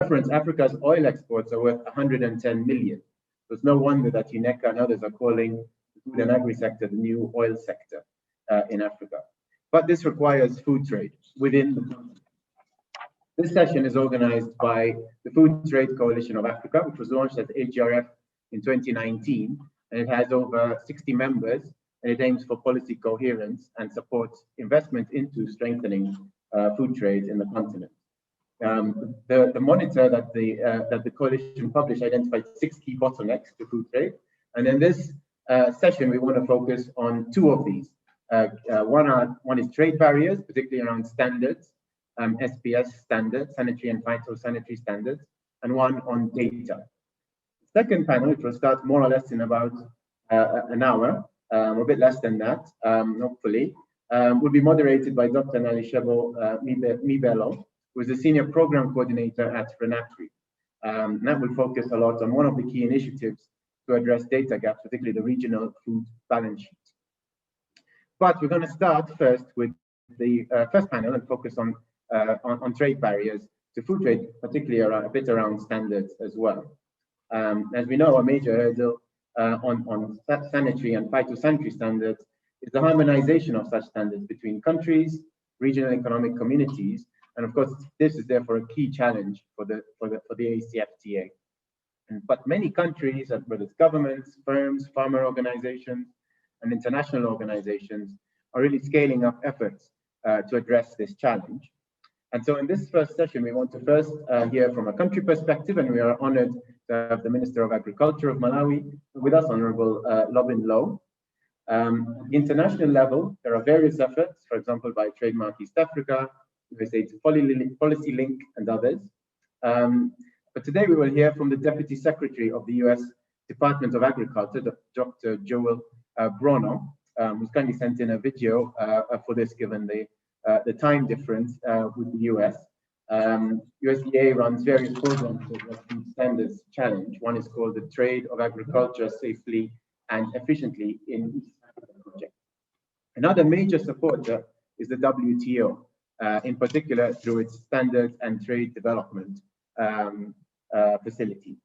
reference, Africa's oil exports are worth 110 million. So it's no wonder that UNECA and others are calling the food and agri sector the new oil sector in Africa. But this requires food trade within the continent. This session is organized by the Food Trade Coalition of Africa, which was launched as AGRF in 2019, and it has over 60 members, and it aims for policy coherence and supports investment into strengthening food trade in the continent. The monitor that the coalition published identified 6 key bottlenecks to food trade, and in this session we want to focus on 2 of these. One is trade barriers, particularly around standards, SPS standards, sanitary and phytosanitary standards, and one on data. Second panel, which will start more or less in about an hour, or a bit less than that, hopefully, will be moderated by Dr. Nalishebo Mibelo, who is the Senior Program Coordinator at Sanitary. That will focus a lot on one of the key initiatives to address data gaps, particularly the regional food balance sheet. But we're going to start first with the first panel and focus on trade barriers to food trade, particularly a bit around standards as well. As we know, a major hurdle on sanitary and phytosanitary standards is the harmonization of such standards between countries, regional economic communities, and of course, this is therefore a key challenge for the ACFTA. But many countries, whether it's governments, firms, farmer organizations, and international organizations, are really scaling up efforts to address this challenge. And so in this first session, we want to first hear from a country perspective, and we are honored to have the Minister of Agriculture of Malawi with us, Honorable Lobin Low. At the international level, there are various efforts, for example, by Trademark East Africa, USAID's Policy Link, and others. But today we will hear from the Deputy Secretary of the US Department of Agriculture, Dr. Jules Bernard, who's kindly sent in a video for this, given the time difference with the US. USDA runs various programs to address food standards challenge. One is called the Trade of Agriculture Safely and Efficiently in East Africa project. Another major supporter is the WTO, in particular through its Standards and Trade Development facility.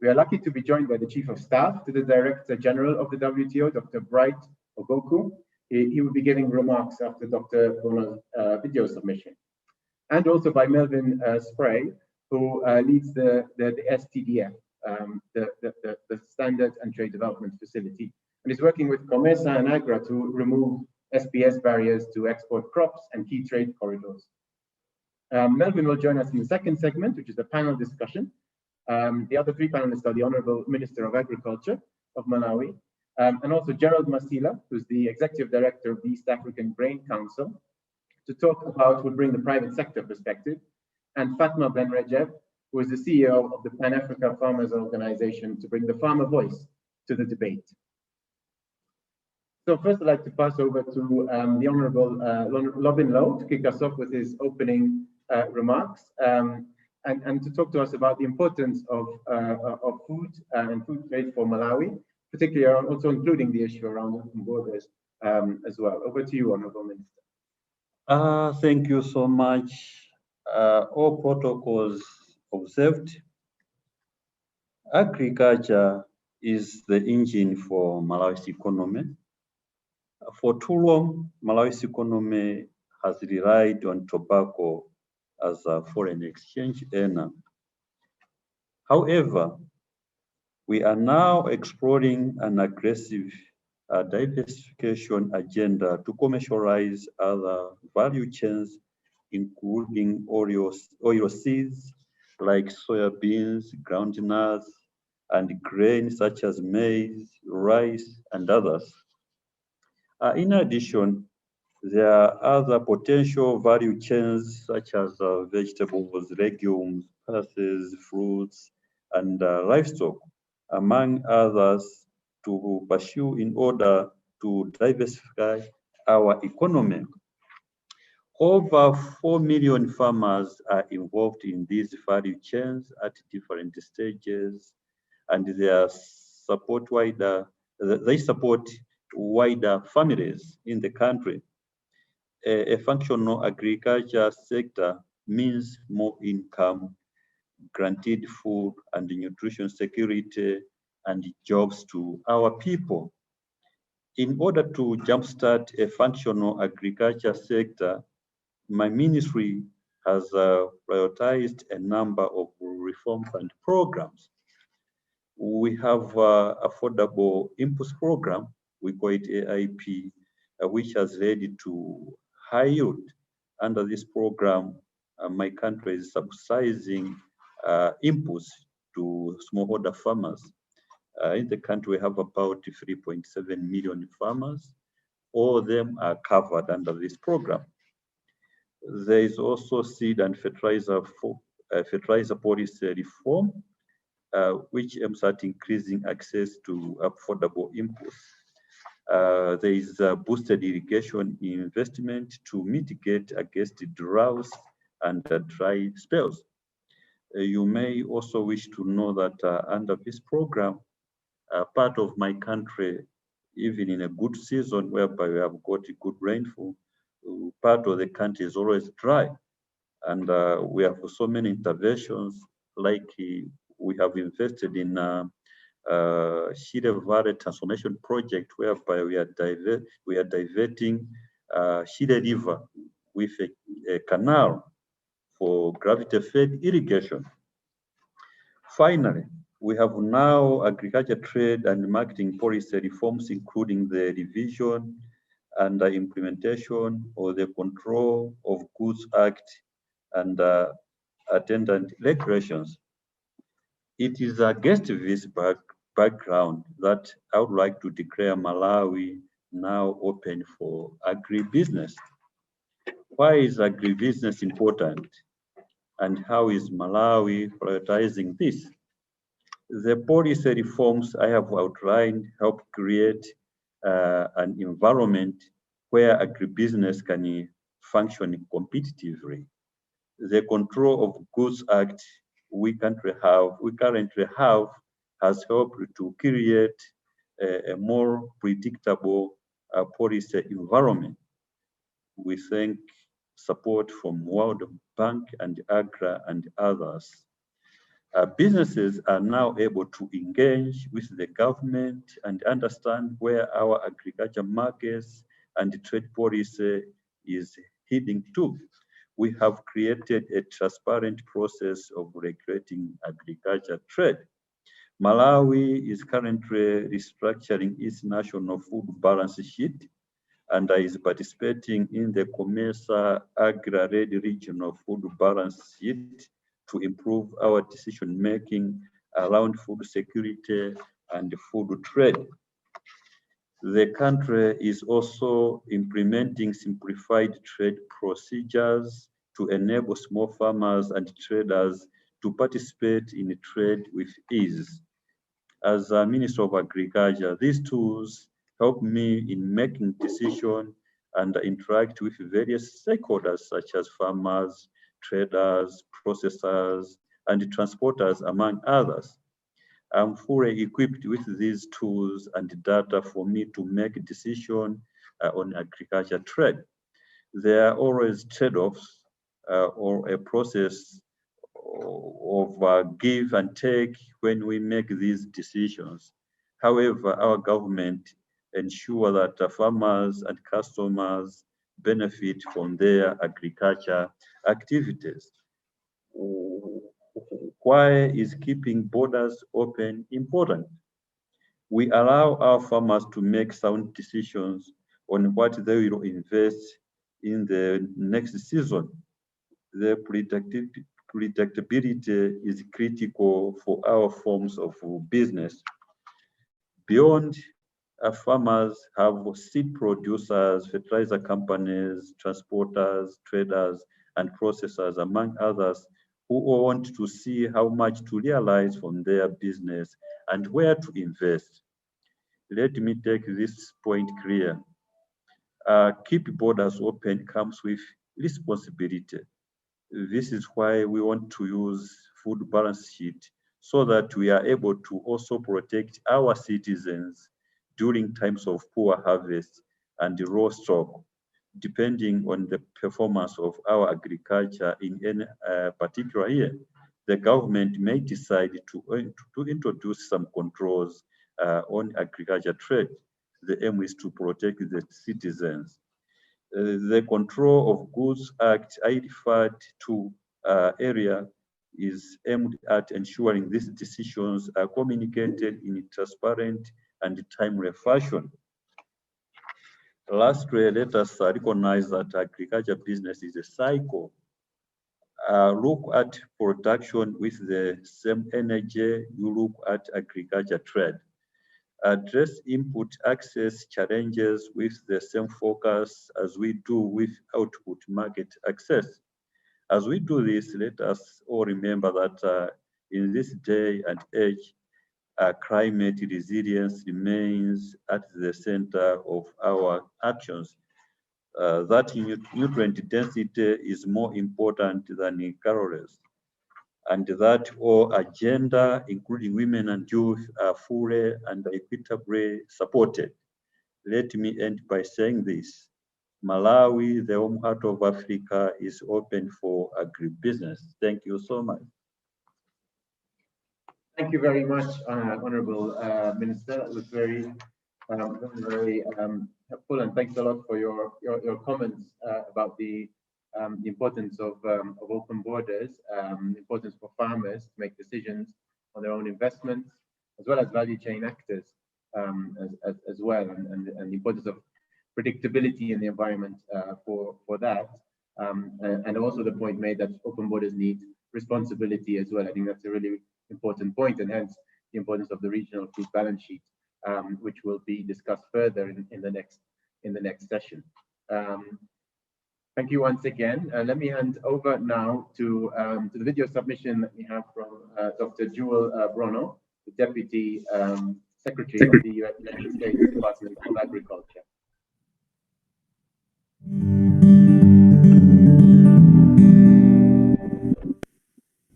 We are lucky to be joined by the Chief of Staff to the Director General of the WTO, Dr. Bright Ogoku. He will be giving remarks after Dr. Bernard's video submission. And also by Melvin Spray, who leads the STDF, the Standards and Trade Development Facility, and is working with COMESA and AGRA to remove SPS barriers to export crops and key trade corridors. Melvin will join us in the second segment, which is a panel discussion. The other 3 panelists are the Honorable Minister of Agriculture of Malawi, and also Gerald Masila, who's the Executive Director of the East African Grain Council, to talk about, will bring the private sector perspective, and Fatma Ben Rajab, who is the CEO of the Pan-Africa Farmers Organization, to bring the farmer voice to the debate. So first I'd like to pass over to the Honorable Lobin Low to kick us off with his opening remarks and to talk to us about the importance of food and food trade for Malawi, particularly also including the issue around open borders as well. Over to you, Honorable Minister. Thank you so much. All protocols observed. Agriculture is the engine for Malawi's economy. For too long, Malawi's economy has relied on tobacco as a foreign exchange earner. However, we are now exploring an aggressive diversification agenda to commercialize other value chains, including oil seeds like soybeans, groundnuts, and grains such as maize, rice, and others. In addition, there are other potential value chains such as vegetables, legumes, pulses, fruits, and livestock, among others, to pursue in order to diversify our economy. Over 4 million farmers are involved in these value chains at different stages, and they support wider families in the country. A functional agriculture sector means more income, guaranteed food and nutrition security and jobs to our people. In order to jumpstart a functional agriculture sector, my ministry has prioritized a number of reforms and programs. We have affordable inputs program, we call it AIP, which has led to high yield. Under this program, my country is subsidizing inputs to smallholder farmers. In the country, we have about 3.7 million farmers. All of them are covered under this program. There is also seed and fertilizer policy reform, which aims at increasing access to affordable inputs. There is boosted irrigation investment to mitigate against droughts and dry spells. You may also wish to know that under this program, part of my country, even in a good season whereby we have got a good rainfall, part of the country is always dry. And we have so many interventions, like we have invested in Shire Valley Transformation Project, whereby we are diverting Shire River with a canal for gravity-fed irrigation. Finally, we have now agriculture trade and marketing policy reforms, including the revision and the implementation of the Control of Goods Act and attendant regulations. It is against this background that I would like to declare Malawi now open for agribusiness. Why is agribusiness important? And how is Malawi prioritizing this? The policy reforms I have outlined help create an environment where agribusiness can function competitively. The Control of Goods Act we currently have has helped to create a more predictable policy environment. We thank support from World Bank and AGRA and others. Businesses are now able to engage with the government and understand where our agriculture markets and trade policy is heading to. We have created a transparent process of regulating agriculture trade. Malawi is currently restructuring its national food balance sheet and is participating in the COMESA Agra-led regional food balance sheet to improve our decision-making around food security and food trade. The country is also implementing simplified trade procedures to enable small farmers and traders to participate in trade with ease. As a Minister of Agriculture, these tools help me in making decisions and interact with various stakeholders such as farmers, traders, processors, and transporters, among others. I'm fully equipped with these tools and data for me to make decisions on agriculture trade. There are always trade-offs or a process of give and take when we make these decisions. However, our government ensures that farmers and customers benefit from their agriculture activities. Why is keeping borders open important? We allow our farmers to make sound decisions on what they will invest in the next season. The predictability is critical for our forms of business. Beyond farmers have seed producers, fertilizer companies, transporters, traders, and processors, among others, who want to see how much to realize from their business and where to invest. Let me take this point clear. Keep borders open comes with responsibility. This is why we want to use food balance sheet so that we are able to also protect our citizens during times of poor harvest and raw stock, depending on the performance of our agriculture in any particular year. the government may decide to introduce some controls on agriculture trade. The aim is to protect the citizens. The Control of Goods Act I referred to area is aimed at ensuring these decisions are communicated in a transparent and timely fashion. Lastly, let us recognize that agriculture business is a cycle. Look at production with the same energy you look at agriculture trade. Address input access challenges with the same focus as we do with output market access. As we do this, let us all remember that in this day and age, climate resilience remains at the center of our actions. That nutrient density is more important than calories, and that all agenda, including women and youth, are fully and equitably supported. Let me end by saying this. Malawi, the home heart of Africa, is open for agribusiness. Thank you so much. Thank you very much, Honorable Minister. That was very helpful, and thanks a lot for your comments about the importance of open borders, importance for farmers to make decisions on their own investments, as well as value chain actors as well, and the importance of predictability in the environment for that, and also the point made that open borders need responsibility as well. I think that's a really important point, and hence the importance of the regional food balance sheet, which will be discussed further in the next session. Thank you once again. Let me hand over now to the video submission that we have from Dr. Jules Bernard, the Deputy Secretary of the United States Department of Agriculture.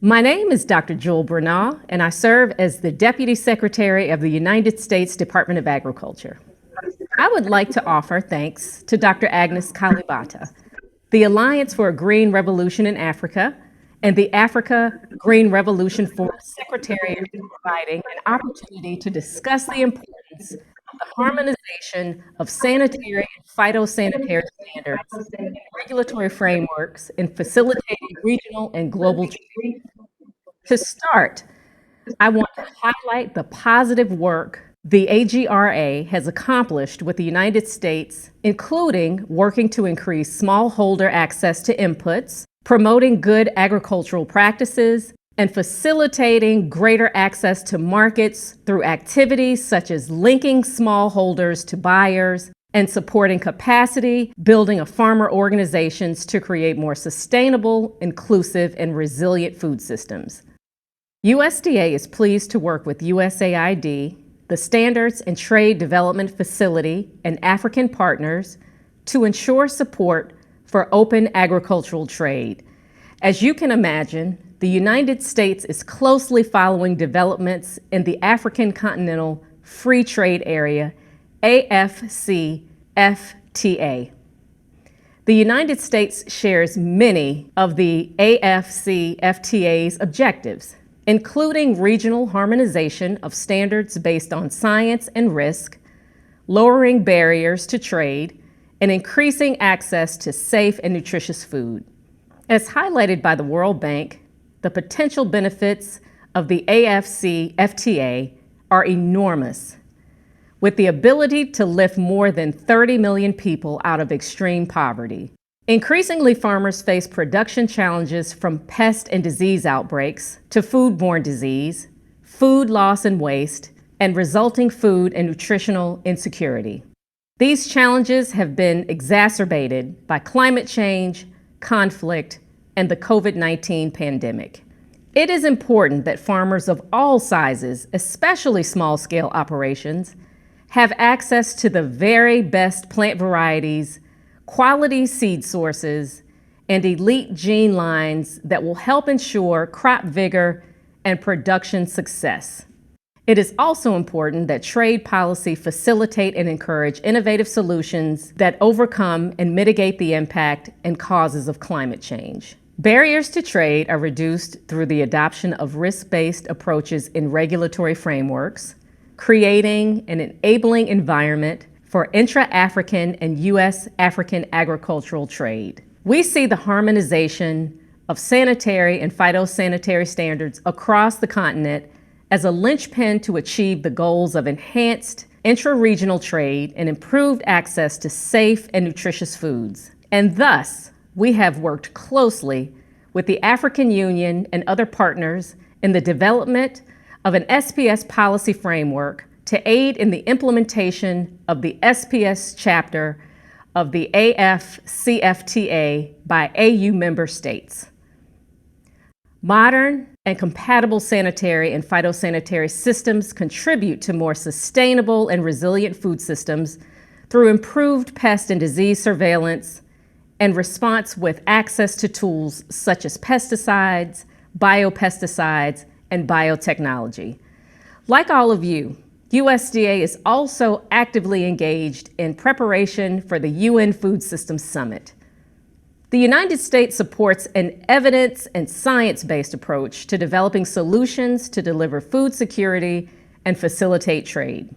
My name is Dr. Jules Bernard, and I serve as the Deputy Secretary of the United States Department of Agriculture. I would like to offer thanks to Dr. Agnes Kalibata, the Alliance for a Green Revolution in Africa, and the Africa Green Revolution Forum Secretary for providing an opportunity to discuss the importance of the harmonization of sanitary and phytosanitary standards and regulatory frameworks in facilitating regional and global trade. To start, I want to highlight the positive work the AGRA has accomplished with the United States, including working to increase smallholder access to inputs, promoting good agricultural practices, and facilitating greater access to markets through activities such as linking smallholders to buyers and supporting capacity building of farmer organizations to create more sustainable, inclusive, and resilient food systems. USDA is pleased to work with USAID, the Standards and Trade Development Facility, and African partners to ensure support for open agricultural trade. As you can imagine, the United States is closely following developments in the African Continental Free Trade Area, AFCFTA. The United States shares many of the AFCFTA's objectives, including regional harmonization of standards based on science and risk, lowering barriers to trade, and increasing access to safe and nutritious food. As highlighted by the World Bank, the potential benefits of the AFCFTA are enormous, with the ability to lift more than 30 million people out of extreme poverty. Increasingly, farmers face production challenges from pest and disease outbreaks to foodborne disease, food loss and waste, and resulting food and nutritional insecurity. These challenges have been exacerbated by climate change, conflict, and the COVID-19 pandemic. It is important that farmers of all sizes, especially small-scale operations, have access to the very best plant varieties, quality seed sources, and elite gene lines that will help ensure crop vigor and production success. It is also important that trade policy facilitate and encourage innovative solutions that overcome and mitigate the impact and causes of climate change. Barriers to trade are reduced through the adoption of risk-based approaches in regulatory frameworks, creating an enabling environment for intra-African and U.S.-African agricultural trade. We see the harmonization of sanitary and phytosanitary standards across the continent as a linchpin to achieve the goals of enhanced intra-regional trade and improved access to safe and nutritious foods. And thus, we have worked closely with the African Union and other partners in the development of an SPS policy framework to aid in the implementation of the SPS chapter of the AFCFTA by AU member states. Modern and compatible sanitary and phytosanitary systems contribute to more sustainable and resilient food systems through improved pest and disease surveillance and response with access to tools such as pesticides, biopesticides, and biotechnology. Like all of you, USDA is also actively engaged in preparation for the UN Food Systems Summit. The United States supports an evidence and science-based approach to developing solutions to deliver food security and facilitate trade.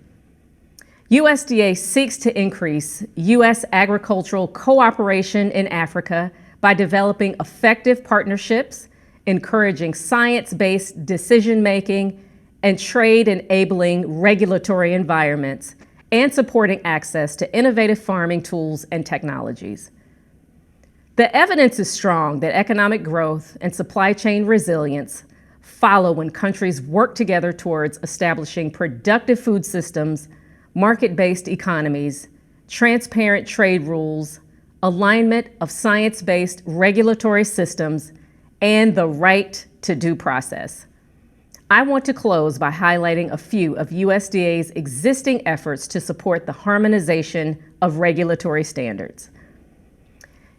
USDA seeks to increase U.S. agricultural cooperation in Africa by developing effective partnerships, encouraging science-based decision-making, and trade-enabling regulatory environments, and supporting access to innovative farming tools and technologies. The evidence is strong that economic growth and supply chain resilience follow when countries work together towards establishing productive food systems, market-based economies, transparent trade rules, alignment of science-based regulatory systems, and the right to due process. I want to close by highlighting a few of USDA's existing efforts to support the harmonization of regulatory standards.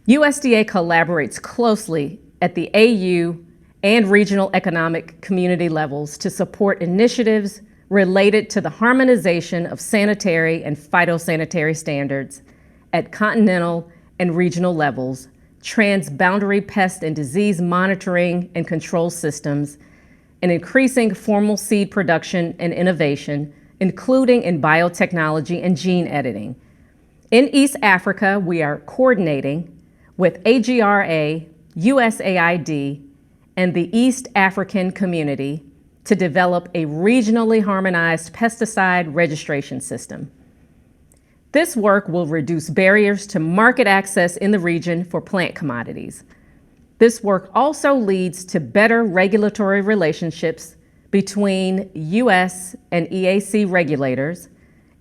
USDA collaborates closely at the AU and regional economic community levels to support initiatives related to the harmonization of sanitary and phytosanitary standards at continental and regional levels, transboundary pest and disease monitoring and control systems, and increasing formal seed production and innovation, including in biotechnology and gene editing. In East Africa, we are coordinating with AGRA, USAID, and the East African community to develop a regionally harmonized pesticide registration system. This work will reduce barriers to market access in the region for plant commodities. This work also leads to better regulatory relationships between US and EAC regulators,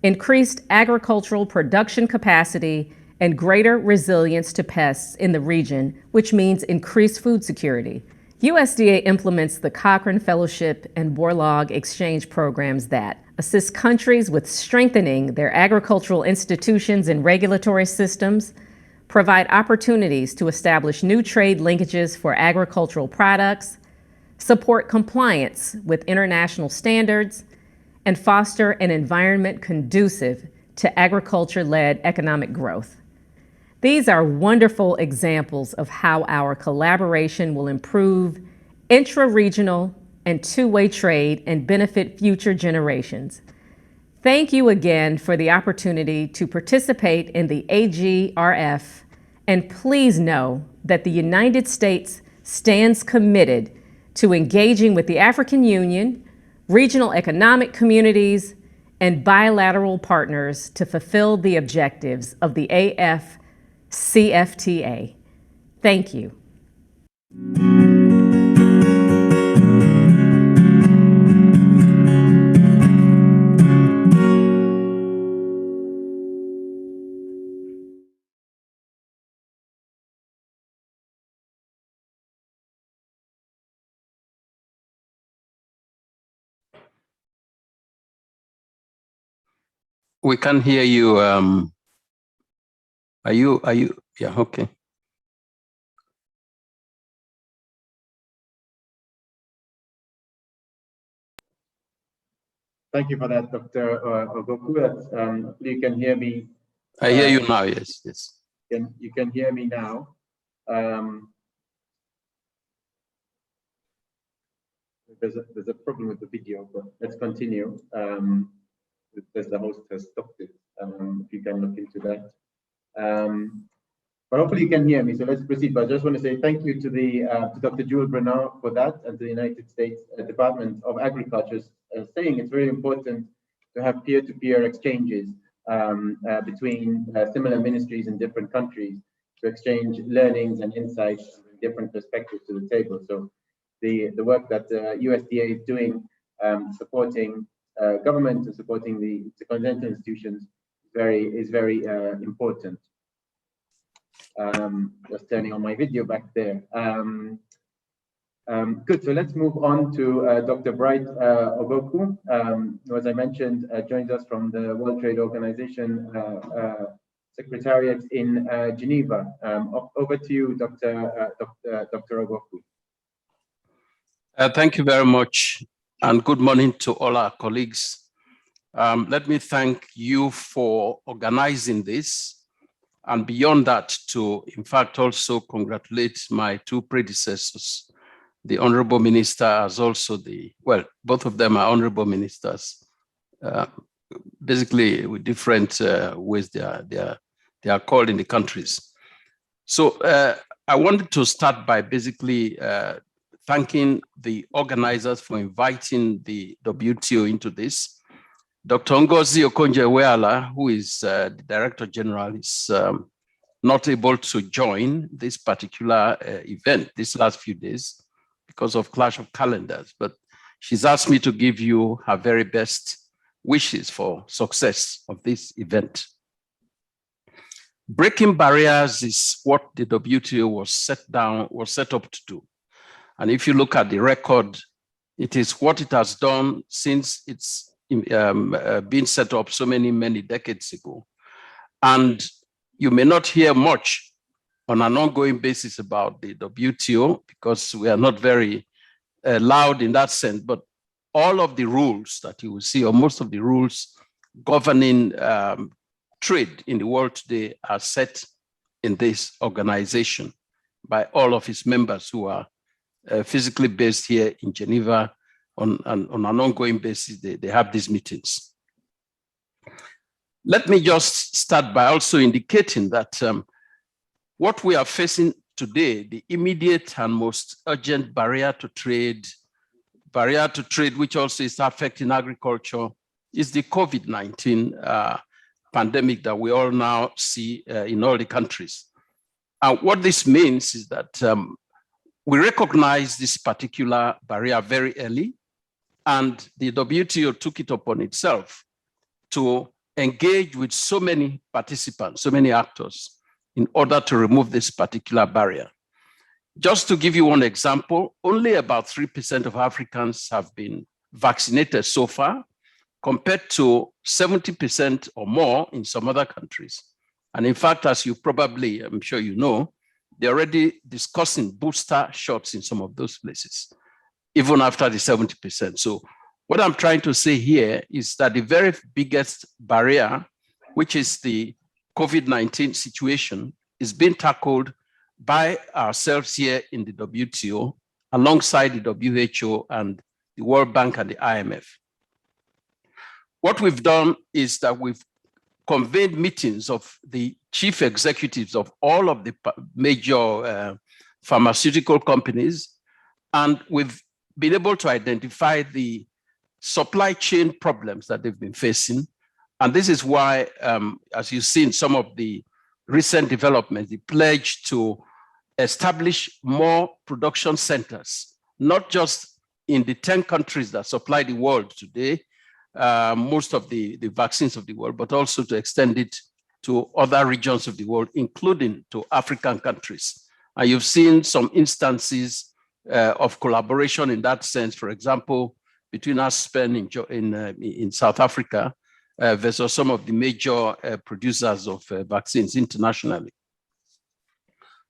increased agricultural production capacity, and greater resilience to pests in the region, which means increased food security. USDA implements the Cochrane Fellowship and Borlaug Exchange programs that assist countries with strengthening their agricultural institutions and regulatory systems, provide opportunities to establish new trade linkages for agricultural products, support compliance with international standards, and foster an environment conducive to agriculture-led economic growth. These are wonderful examples of how our collaboration will improve intra-regional and two-way trade and benefit future generations. Thank you again for the opportunity to participate in the AGRF, and please know that the United States stands committed to engaging with the African Union, regional economic communities, and bilateral partners to fulfill the objectives of the AFCFTA. Thank you. We can hear you. Are you, yeah, okay. Thank you for that, Dr. Ogoku. You can hear me. I hear you now, yes, yes. You can hear me now. there's a problem with the video, but let's continue. As the host has stopped it, if you can look into that. But hopefully you can hear me, so let's proceed. But I just want to say thank you to Dr. Jules Bernard for that, and to the United States Department of Agriculture, saying it's very important to have peer-to-peer exchanges between similar ministries in different countries to exchange learnings and insights and different perspectives to the table. So the work that USDA is doing, supporting government and supporting the continental institutions is very important. Just turning on my video back there. Good, so let's move on to Dr. Bright Ogoku, who, as I mentioned, joins us from the World Trade Organization Secretariat in Geneva. Over to you, Dr. Ogoku. Thank you very much, and good morning to all our colleagues. Let me thank you for organizing this, and beyond that, to in fact also congratulate my two predecessors, the Honorable Minister, as also both of them are Honorable Ministers, basically with different ways they are called in the countries. So I wanted to start by basically thanking the organizers for inviting the WTO into this. Dr. Ngozi Okonjo-Iweala, who is the Director General, is not able to join this particular event this last few days because of clash of calendars, but she's asked me to give you her very best wishes for success of this event. Breaking barriers is what the WTO was set up to do. And if you look at the record, it is what it has done since it's been set up so many decades ago. And you may not hear much on an ongoing basis about the WTO because we are not very loud in that sense, but all of the rules that you will see, or most of the rules governing trade in the world today, are set in this organization by all of its members who are physically based here in Geneva. On an ongoing basis, they have these meetings. Let me just start by also indicating that what we are facing today, the immediate and most urgent barrier to trade, which also is affecting agriculture, is the COVID-19 pandemic that we all now see in all the countries. And what this means is that we recognize this particular barrier very early, and the WTO took it upon itself to engage with so many participants, so many actors, in order to remove this particular barrier. Just to give you one example, only about 3% of Africans have been vaccinated so far, compared to 70% or more in some other countries. And in fact, as you probably, I'm sure you know, they're already discussing booster shots in some of those places, even after the 70%. So what I'm trying to say here is that the very biggest barrier, which is the COVID-19 situation, is being tackled by ourselves here in the WTO, alongside the WHO and the World Bank and the IMF. What we've done is that we've convened meetings of the chief executives of all of the major pharmaceutical companies, and we've been able to identify the supply chain problems that they've been facing. And this is why, as you've seen some of the recent developments, the pledge to establish more production centers, not just in the 10 countries that supply the world today, most of the vaccines of the world, but also to extend it to other regions of the world, including to African countries. And you've seen some instances of collaboration in that sense, for example, between Aspen in South Africa versus some of the major producers of vaccines internationally.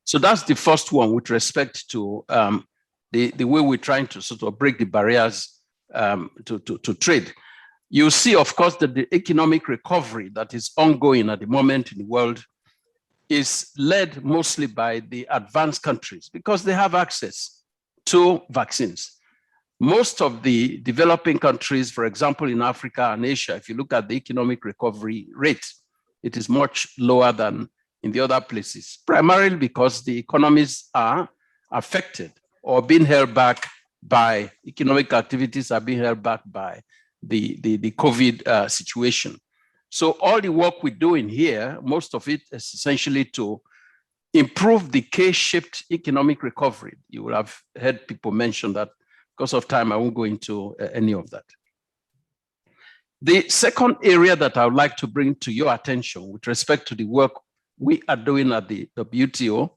So that's the first one with respect to the way we're trying to sort of break the barriers to trade. You see, of course, that the economic recovery that is ongoing at the moment in the world is led mostly by the advanced countries because they have access to vaccines. Most of the developing countries, for example, in Africa and Asia, if you look at the economic recovery rate, it is much lower than in the other places, primarily because the economies are affected or being held back by economic activities are being held back by the COVID situation. So all the work we're doing here, most of it is essentially to improve the K-shaped economic recovery. You will have heard people mention that. Because of time, I won't go into any of that. The second area that I would like to bring to your attention with respect to the work we are doing at the WTO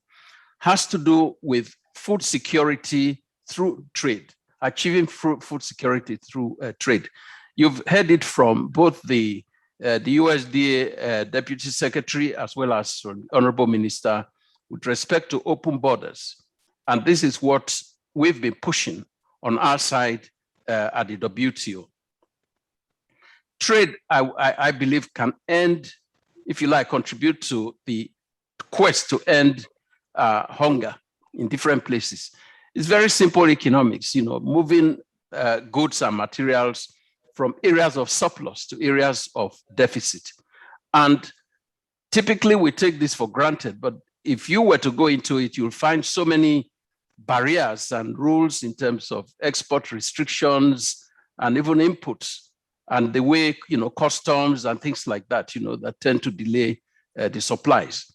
has to do with food security through trade, achieving food security through trade. You've heard it from both the USDA Deputy Secretary as well as Honorable Minister with respect to open borders. And this is what we've been pushing on our side at the WTO. Trade, I believe, can end, if you like, contribute to the quest to end hunger in different places. It's very simple economics, moving goods and materials from areas of surplus to areas of deficit. And typically we take this for granted, but if you were to go into it, you'll find so many barriers and rules in terms of export restrictions and even inputs and the way, customs and things like that, that tend to delay the supplies.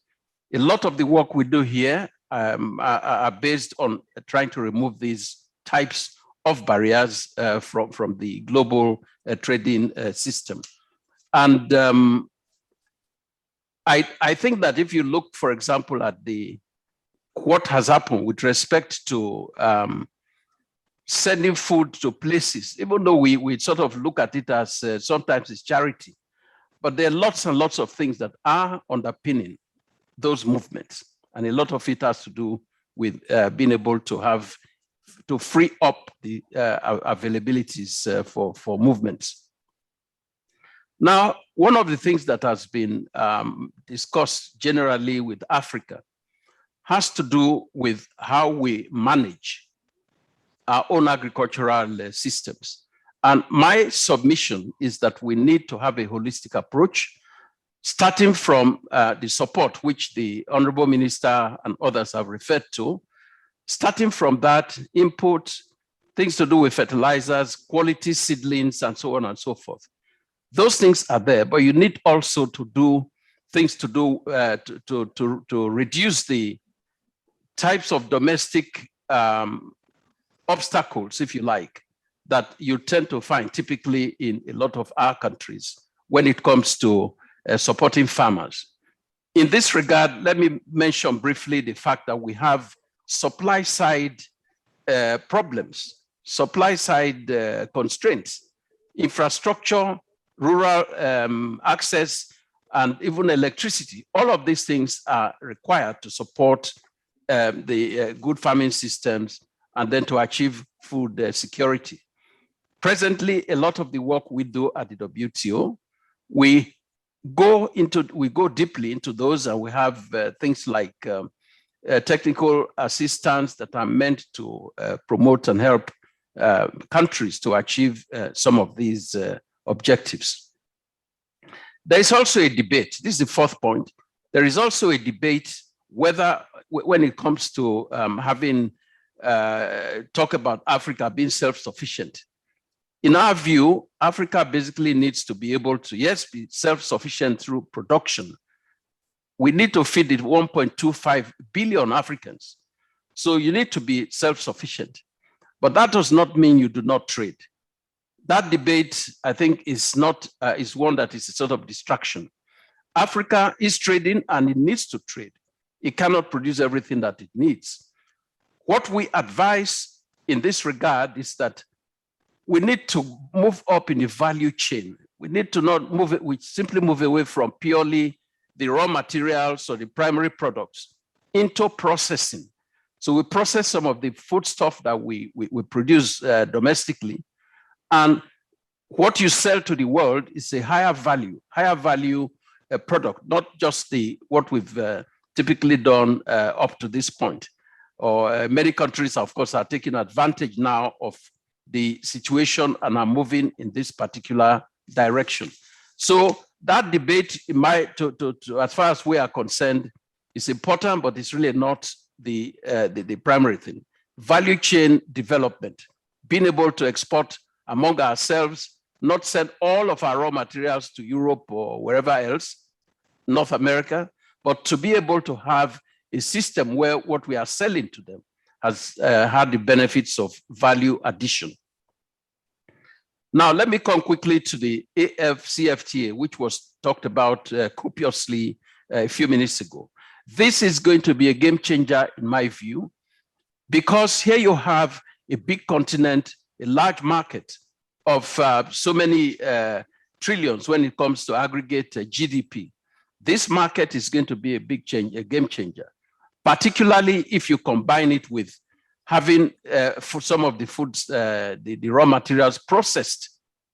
A lot of the work we do here are based on trying to remove these types of barriers from the global trading system. And I think that if you look, for example, at what has happened with respect to sending food to places, even though we sort of look at it as sometimes it's charity, but there are lots and lots of things that are underpinning those movements. And a lot of it has to do with being able to free up the availabilities for movements. Now, one of the things that has been discussed generally with Africa has to do with how we manage our own agricultural systems. And my submission is that we need to have a holistic approach, starting from the support which the Honorable Minister and others have referred to, starting from that, input, things to do with fertilizers, quality seedlings, and so on and so forth. Those things are there, but you need also to do things to do to reduce the types of domestic obstacles, if you like, that you tend to find typically in a lot of our countries when it comes to supporting farmers. In this regard, let me mention briefly the fact that we have supply side problems, supply side constraints, infrastructure, rural access, and even electricity. All of these things are required to support the good farming systems and then to achieve food security. Presently, a lot of the work we do at the WTO, we go deeply into those, and we have things like technical assistance that are meant to promote and help countries to achieve some of these objectives. There is also a debate. This is the fourth point. There is also a debate whether, when it comes to having talk about Africa being self-sufficient. In our view, Africa basically needs to be able to, yes, be self-sufficient through production. We need to feed it 1.25 billion Africans. So you need to be self-sufficient. But that does not mean you do not trade. That debate, I think, is one that is a sort of distraction. Africa is trading and it needs to trade. It cannot produce everything that it needs. What we advise in this regard is that we need to move up in the value chain. We need to not move it, we simply move away from purely the raw materials or the primary products into processing. So we process some of the foodstuff that we produce domestically. And what you sell to the world is a higher value product, not just what we've typically done up to this point. Or many countries, of course, are taking advantage now of the situation and are moving in this particular direction. So that debate, as far as we are concerned, is important, but it's really not the primary thing. Value chain development, being able to export among ourselves, not send all of our raw materials to Europe or wherever else, North America, but to be able to have a system where what we are selling to them has had the benefits of value addition. Now, let me come quickly to the AFCFTA, which was talked about copiously a few minutes ago. This is going to be a game changer, in my view, because here you have a big continent, a large market of so many trillions when it comes to aggregate GDP. This market is going to be a big change, a game changer, particularly if you combine it with having for some of the foods, the raw materials processed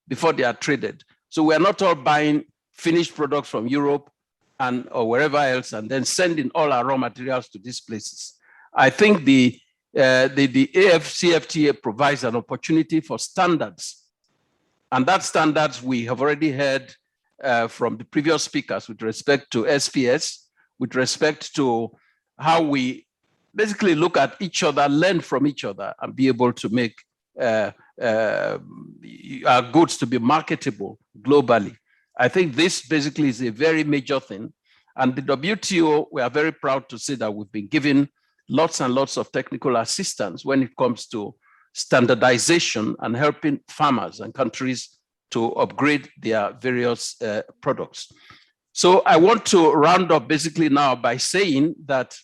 before they are traded. So we are not all buying finished products from Europe or wherever else and then sending all our raw materials to these places. I think the AFCFTA provides an opportunity for standards. And that standards we have already heard from the previous speakers with respect to SPS, with respect to how we basically look at each other, learn from each other, and be able to make our goods to be marketable globally. I think this basically is a very major thing. And the WTO, we are very proud to say that we've been given lots and lots of technical assistance when it comes to standardization and helping farmers and countries to upgrade their various products. So I want to round up basically now by saying that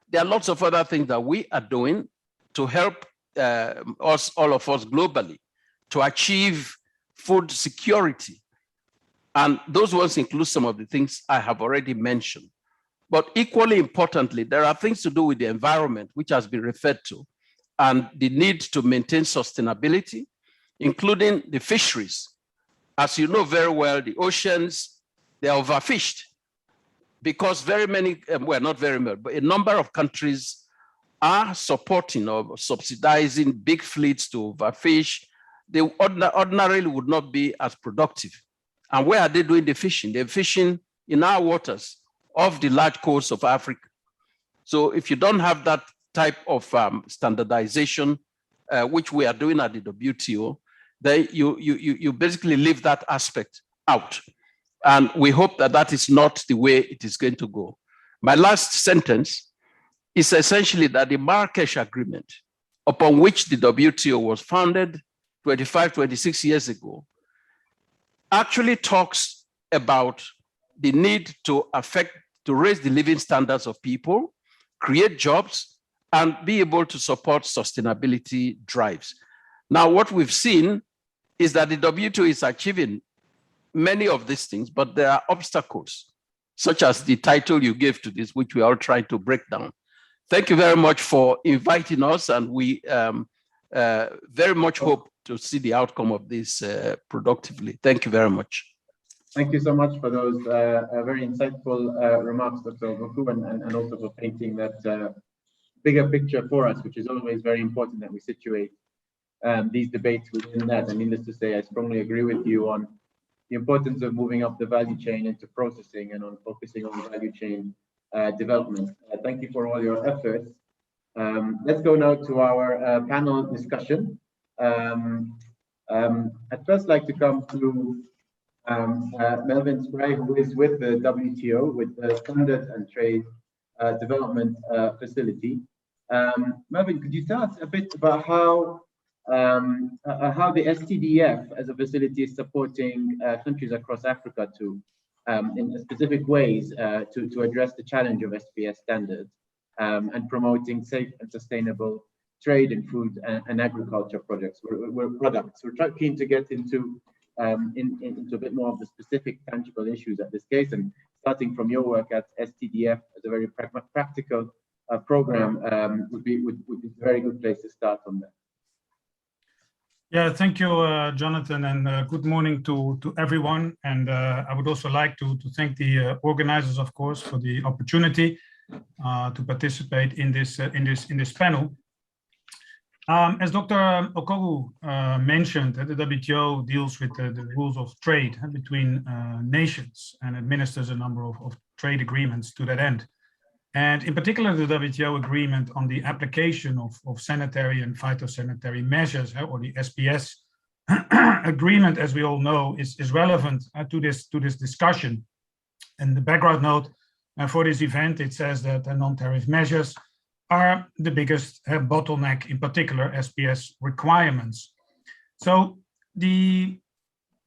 there are lots of other things that we are doing to help all of us globally to achieve food security. And those ones include some of the things I have already mentioned. But equally importantly, there are things to do with the environment, which has been referred to, and the need to maintain sustainability, including the fisheries. As you know very well, the oceans, they are overfished because very many, well, not very many, but a number of countries are supporting or subsidizing big fleets to overfish. They ordinarily would not be as productive. And where are they doing the fishing? They're fishing in our waters off the large coast of Africa. So if you don't have that type of standardization, which we are doing at the WTO, then you basically leave that aspect out. And we hope that that is not the way it is going to go. My last sentence is essentially that the Marrakesh Agreement, upon which the WTO was founded 25, 26 years ago, actually talks about the need to raise the living standards of people, create jobs, and be able to support sustainability drives. Now, what we've seen is that the WTO is achieving many of these things, but there are obstacles, such as the title you gave to this, which we are trying to break down. Thank you very much for inviting us, and we very much hope to see the outcome of this productively. Thank you very much. Thank you so much for those very insightful remarks, Dr. Ogoku, and also for painting that bigger picture for us, which is always very important that we situate these debates within that. And needless to say, I strongly agree with you on the importance of moving up the value chain into processing and on focusing on value chain development. Thank you for all your efforts. Let's go now to our panel discussion. I'd first like to come to Melvin Spry, who is with the WTO, with the Standards and Trade Development Facility. Melvin, could you tell us a bit about how the STDF as a facility is supporting countries across Africa to, in specific ways, to address the challenge of SPS standards and promoting safe and sustainable trade in food and agriculture products. We're keen to get into a bit more of the specific tangible issues at this case, and starting from your work at STDF as a very practical program would be a very good place to start on that. Yeah, thank you, Jonathan, and good morning to everyone. And I would also like to thank the organizers, of course, for the opportunity to participate in this panel. As Dr. Okogu mentioned, the WTO deals with the rules of trade between nations and administers a number of trade agreements to that end. And in particular, the WTO agreement on the application of sanitary and phytosanitary measures, or the SPS agreement, as we all know, is relevant to this discussion. And the background note for this event, it says that the non-tariff measures are the biggest bottleneck, in particular SPS requirements. So the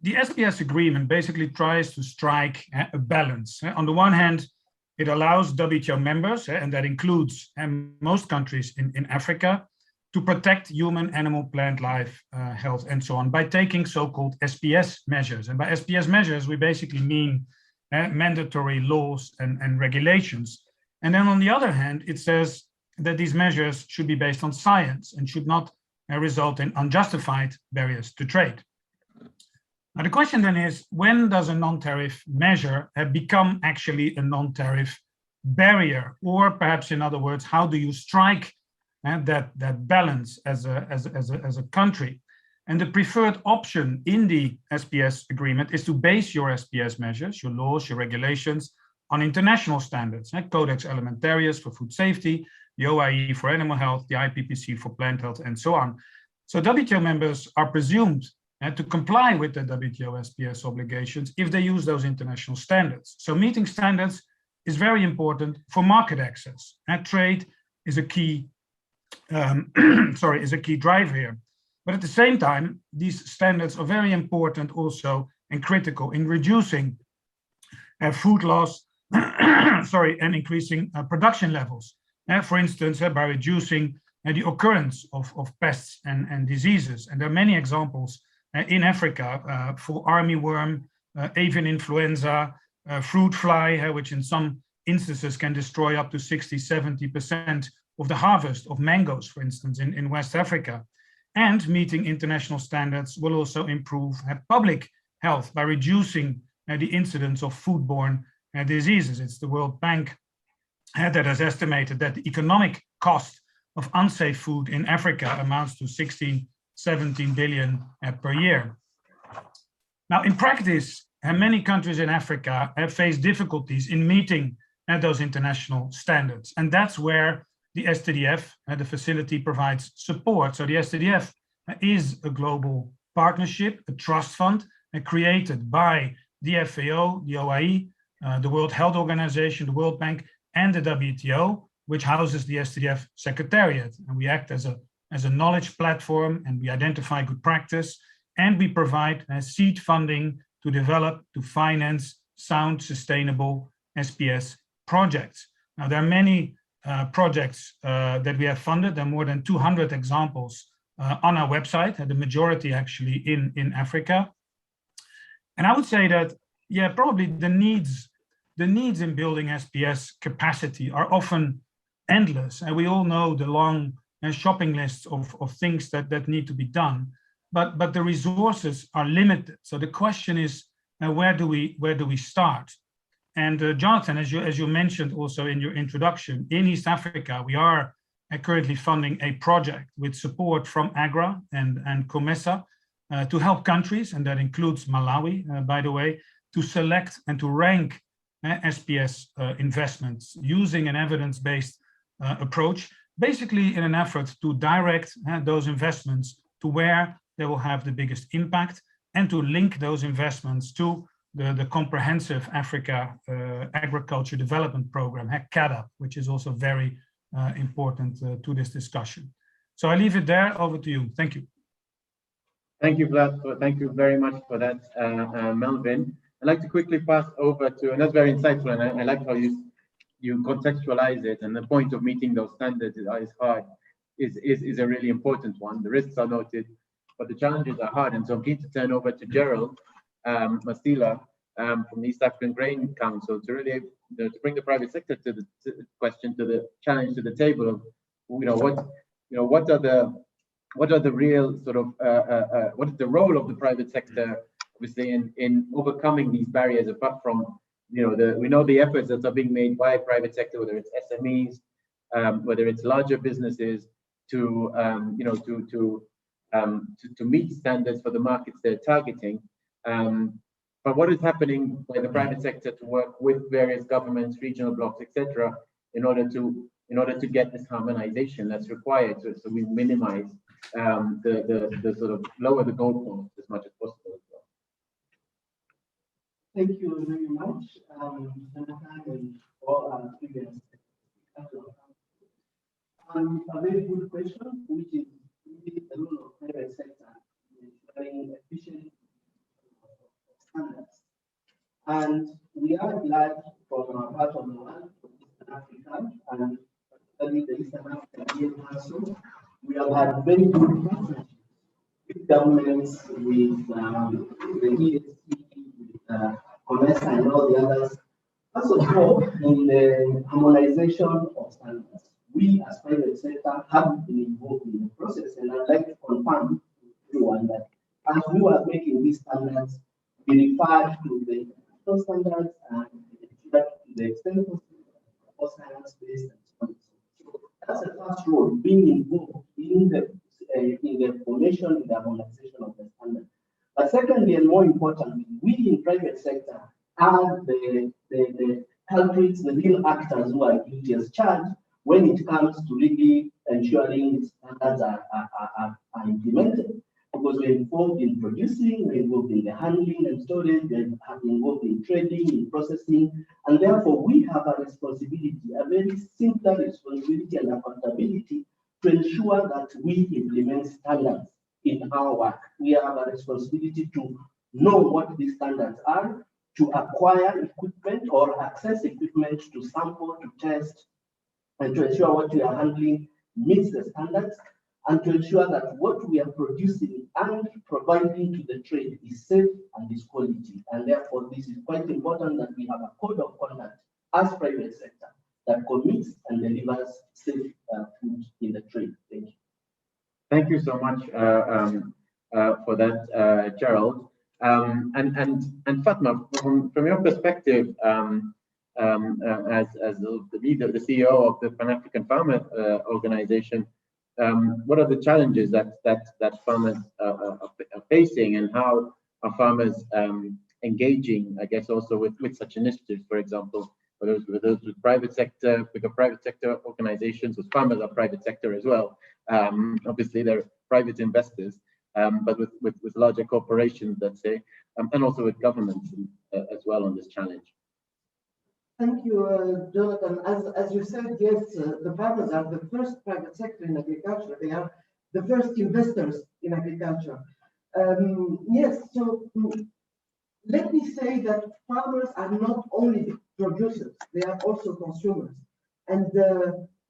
SPS agreement basically tries to strike a balance. On the one hand, it allows WTO members, and that includes most countries in Africa, to protect human, animal, plant life, health, and so on by taking so-called SPS measures. And by SPS measures, we basically mean mandatory laws and regulations. And then on the other hand, it says that these measures should be based on science and should not result in unjustified barriers to trade. Now, the question then is, when does a non-tariff measure become actually a non-tariff barrier? Or perhaps, in other words, how do you strike that balance as a country? And the preferred option in the SPS agreement is to base your SPS measures, your laws, your regulations, on international standards, Codex Alimentarius for food safety, the OIE for animal health, the IPPC for plant health, and so on. So WTO members are presumed to comply with the WTO SPS obligations if they use those international standards. So meeting standards is very important for market access. Trade is a key, is a key driver here. But at the same time, these standards are very important also and critical in reducing food loss, and increasing production levels. For instance, by reducing the occurrence of pests and diseases. And there are many examples in Africa for armyworm, avian influenza, fruit fly, which in some instances can destroy up to 60–70% of the harvest of mangoes, for instance, in West Africa. And meeting international standards will also improve public health by reducing the incidence of foodborne diseases. It's the World Bank that has estimated that the economic cost of unsafe food in Africa amounts to 16–17 billion per year. Now, in practice, many countries in Africa have faced difficulties in meeting those international standards. And that's where the STDF, the facility, provides support. So the STDF is a global partnership, a trust fund created by the FAO, the OIE, the World Health Organization, the World Bank, and the WTO, which houses the STDF Secretariat. And we act as a knowledge platform, and we identify good practice, and we provide seed funding to develop, to finance sound, sustainable SPS projects. Now, there are many projects that we have funded. There are more than 200 examples on our website, and the majority actually in Africa. And I would say that, yeah, probably the needs in building SPS capacity are often endless. And we all know the long shopping lists of things that need to be done, but the resources are limited. So the question is, where do we start? And Jonathan, as you mentioned also in your introduction, in East Africa, we are currently funding a project with support from AGRA and COMESA to help countries, and that includes Malawi, by the way, to select and to rank SPS investments using an evidence-based approach, basically in an effort to direct those investments to where they will have the biggest impact, and to link those investments to the comprehensive Africa Agriculture Development Program, CADAP, which is also very important to this discussion. So I leave it there. Over to you. Thank you. Thank you, Vlad. Thank you very much for that, Melvin. I'd like to quickly pass over to, and that's very insightful, and I like how you contextualize it, and the point of meeting those standards is hard, is a really important one. The risks are noted, but the challenges are hard, and so I'm keen to turn over to Gerald Mastila from the East African Grain Council to really to bring the private sector to the challenge to the table of what are the real sort of what is the role of the private sector, obviously, in overcoming these barriers, apart from we know the efforts that are being made by private sector, whether it's SMEs, whether it's larger businesses, to meet standards for the markets they're targeting. But what is happening by the private sector to work with various governments, regional blocs, etc., in order to get this harmonization that's required, so we minimize the sort of lower the goalpost as much as possible as well. Thank you very much, Jonathan, and all our previous. A very good question, which is really the role of private sector in ensuring efficient standards. And we are glad from our part of the world, Eastern Africa, and particularly the Eastern African region also, we have had very good partnerships with governments, with the ESC, with COMESA and all the others. Also, in the harmonization of standards, we as private sector have been involved in the process, and I'd like to confirm to everyone that as we were making these standards, we referred to the international standards and to the extent of science-based and so on. So that's the first role, being involved in the formation, in the harmonization of the standard. But secondly, and more importantly, we in private sector are the culprits, the real actors who are guilty as charged when it comes to really ensuring standards are implemented. Because we're involved in producing, we're involved in the handling and storage, we're involved in trading, in processing, and therefore we have a responsibility, a very simple responsibility and accountability to ensure that we implement standards in our work. We have a responsibility to know what these standards are, to acquire equipment or access equipment to sample, to test, and to ensure what we are handling meets the standards, and to ensure that what we are producing and providing to the trade is safe and is quality. And therefore, this is quite important that we have a code of conduct as private sector that commits and delivers safe food in the trade. Thank you. Thank you so much for that, Gerald. And Fatma, from your perspective, as the leader, the CEO of the Pan-African Farmer Organization, what are the challenges that farmers are facing, and how are farmers engaging, I guess, also with such initiatives, for example, for those with private sector, bigger private sector organizations, with farmers are private sector as well. Obviously, they're private investors, but with larger corporations, let's say, and also with governments as well on this challenge. Thank you, Jonathan. As you said, yes, the farmers are the first private sector in agriculture. They are the first investors in agriculture. Yes, so let me say that farmers are not only producers, they are also consumers. And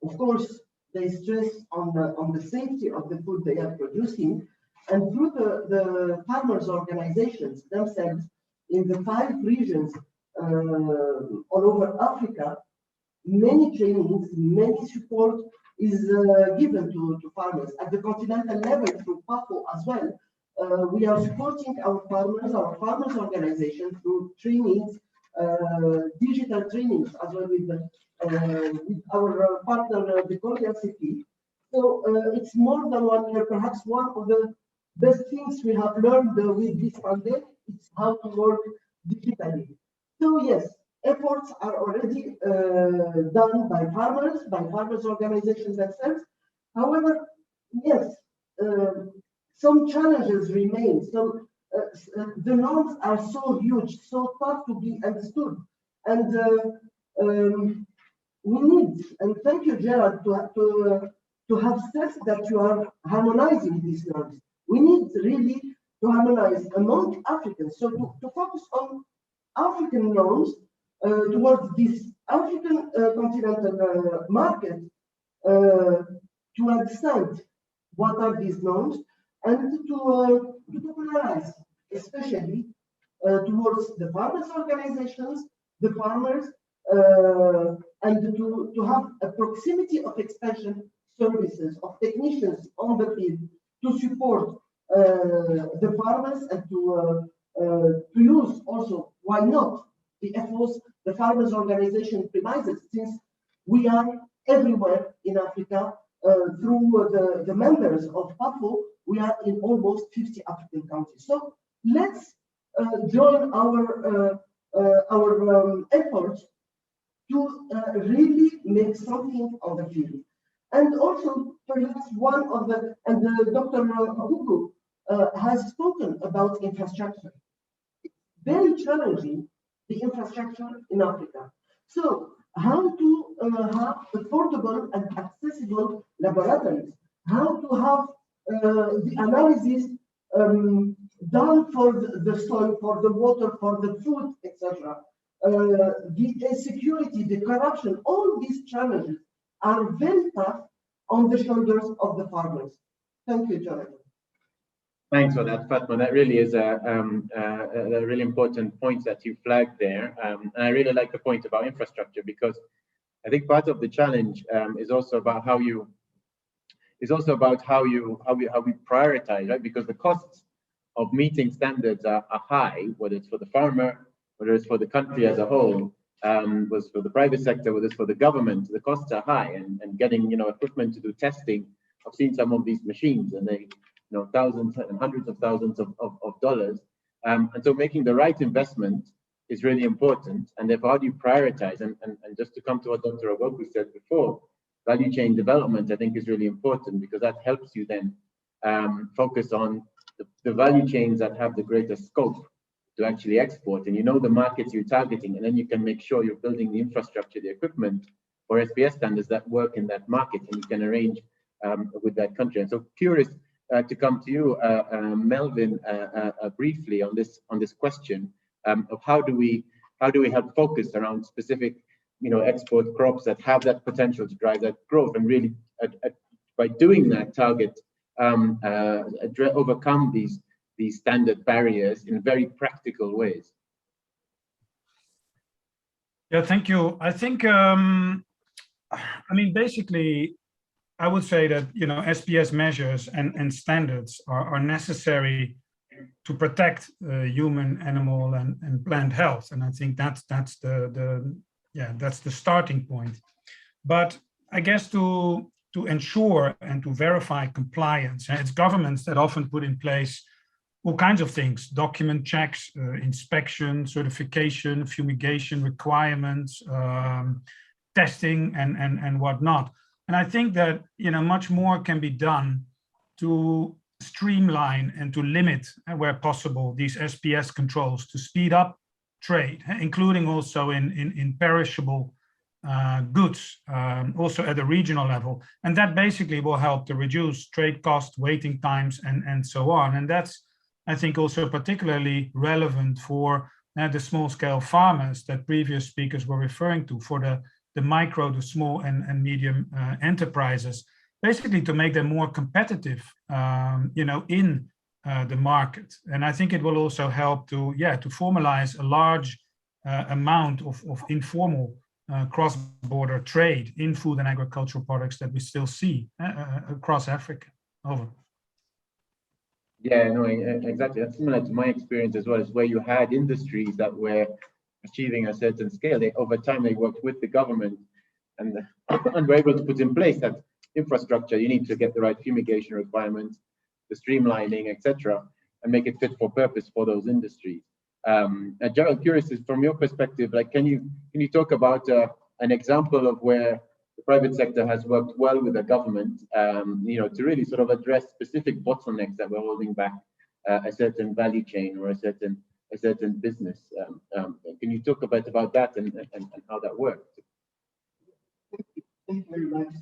of course, they stress on the safety of the food they are producing. And through the farmers' organizations themselves in the 5 regions all over Africa, many trainings, many support is given to farmers at the continental level through PAFO as well. We are supporting our farmers organization through trainings, digital trainings as well with our partner, the Korean City. So it's more than 1 year. Perhaps one of the best things we have learned with this pandemic is how to work digitally. So yes, efforts are already done by farmers organizations themselves. However, yes, some challenges remain. So the norms are so huge, so tough to be understood, and we need. And thank you, Gerard, to have stressed that you are harmonizing these norms. We need really to harmonize among Africans. So to focus on African norms towards this African continental market, to understand what are these norms, and to popularize, especially towards the farmers' organizations, the farmers, and to have a proximity of extension services, of technicians on the field to support the farmers, and to use also, why not, the FOs, the farmers' organization premises, since we are everywhere in Africa, through the members of PAFO, we are in almost 50 African countries. So let's join our efforts to really make something on the field. And also, perhaps one of the, and Dr. Hugo has spoken about infrastructure. Very challenging, the infrastructure in Africa. So how to have affordable and accessible laboratories, how to have the analysis done for the soil, for the water, for the food, etc. The insecurity, the corruption, all these challenges are very tough on the shoulders of the farmers. Thank you, Jonathan. Thanks for that, Fatma. That really is a really important point that you flagged there. And I really like the point about infrastructure, because I think part of the challenge is also about how we prioritize, right? Because the costs of meeting standards are high, whether it's for the farmer, whether it's for the country as a whole, was for the private sector, whether it's for the government, the costs are high, and getting equipment to do testing. I've seen some of these machines, and they thousands and hundreds of thousands of dollars. And so making the right investment is really important. And therefore, how do you prioritize? And just to come to what Dr. Ogogu said before, value chain development, I think, is really important, because that helps you then focus on the value chains that have the greatest scope to actually export, and the markets you're targeting, and then you can make sure you're building the infrastructure, the equipment for SPS standards that work in that market, and you can arrange with that country. And so curious to come to you, Melvin, briefly on this question of how do we help focus around specific export crops that have that potential to drive that growth, and really by doing that target overcome these standard barriers in very practical ways. Yeah, thank you. I think basically I would say that SPS measures and standards are necessary to protect human, animal, and plant health, and I think that's the starting point. But I guess to ensure and to verify compliance, it's governments that often put in place all kinds of things: document checks, inspection, certification, fumigation requirements, testing, and whatnot. And I think that much more can be done to streamline and to limit, where possible, these SPS controls, to speed up trade, including also in perishable goods, also at a regional level. And that basically will help to reduce trade costs, waiting times, and so on. And that's, I think, also particularly relevant for the small-scale farmers that previous speakers were referring to, for the micro, the small and medium enterprises, basically to make them more competitive, in the market. And I think it will also help to formalize a large amount of informal cross-border trade in food and agricultural products that we still see across Africa. Over. Yeah, no, exactly. That's similar to my experience as well, is where you had industries that were achieving a certain scale. Over time, they worked with the government and were able to put in place that infrastructure. You need to get the right fumigation requirements, the streamlining, etc., and make it fit for purpose for those industries. Gerald, curious, from your perspective, can you talk about an example of where the private sector has worked well with the government, to really sort of address specific bottlenecks that were holding back a certain value chain or a certain business? Can you talk a bit about that and how that worked? Thank you very much,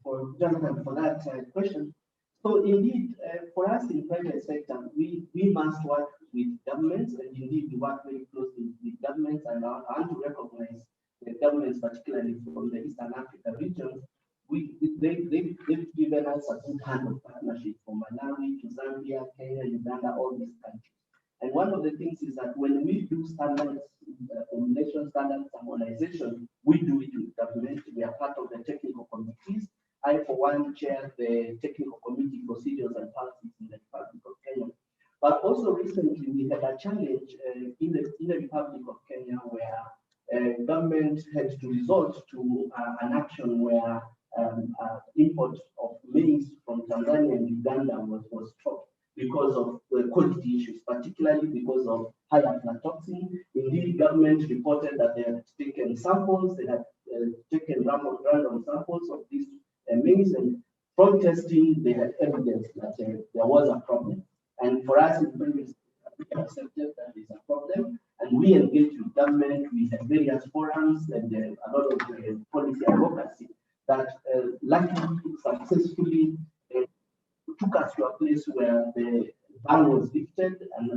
for Jonathan, for that question. So indeed, for us in the private sector, we must work with governments, and indeed we work very closely with governments, and I want to recognize the governments, particularly from the Eastern Africa region. They've given us a good hand of partnership, from Malawi to Zambia, Kenya, Uganda, all these countries. And one of the things is that when we do standards, formulation standards, harmonization, we do it with government. We are part of the technical committees. I, for one, chair the technical committee procedures and policies in the Republic of Kenya. But also recently, we had a challenge in the Republic of Kenya, where government had to resort to an action where import of maize from Tanzania and Uganda was stopped because of the quality issues, particularly because of high aflatoxin. Indeed, government reported that they had taken samples, they had taken random samples of this maize, and from testing, they had evidence that there was a problem. And for us, in previous, we accepted that there is a problem, and we engaged with government. We had various forums and a lot of policy advocacy that luckily successfully took us to a place where the ban was lifted, and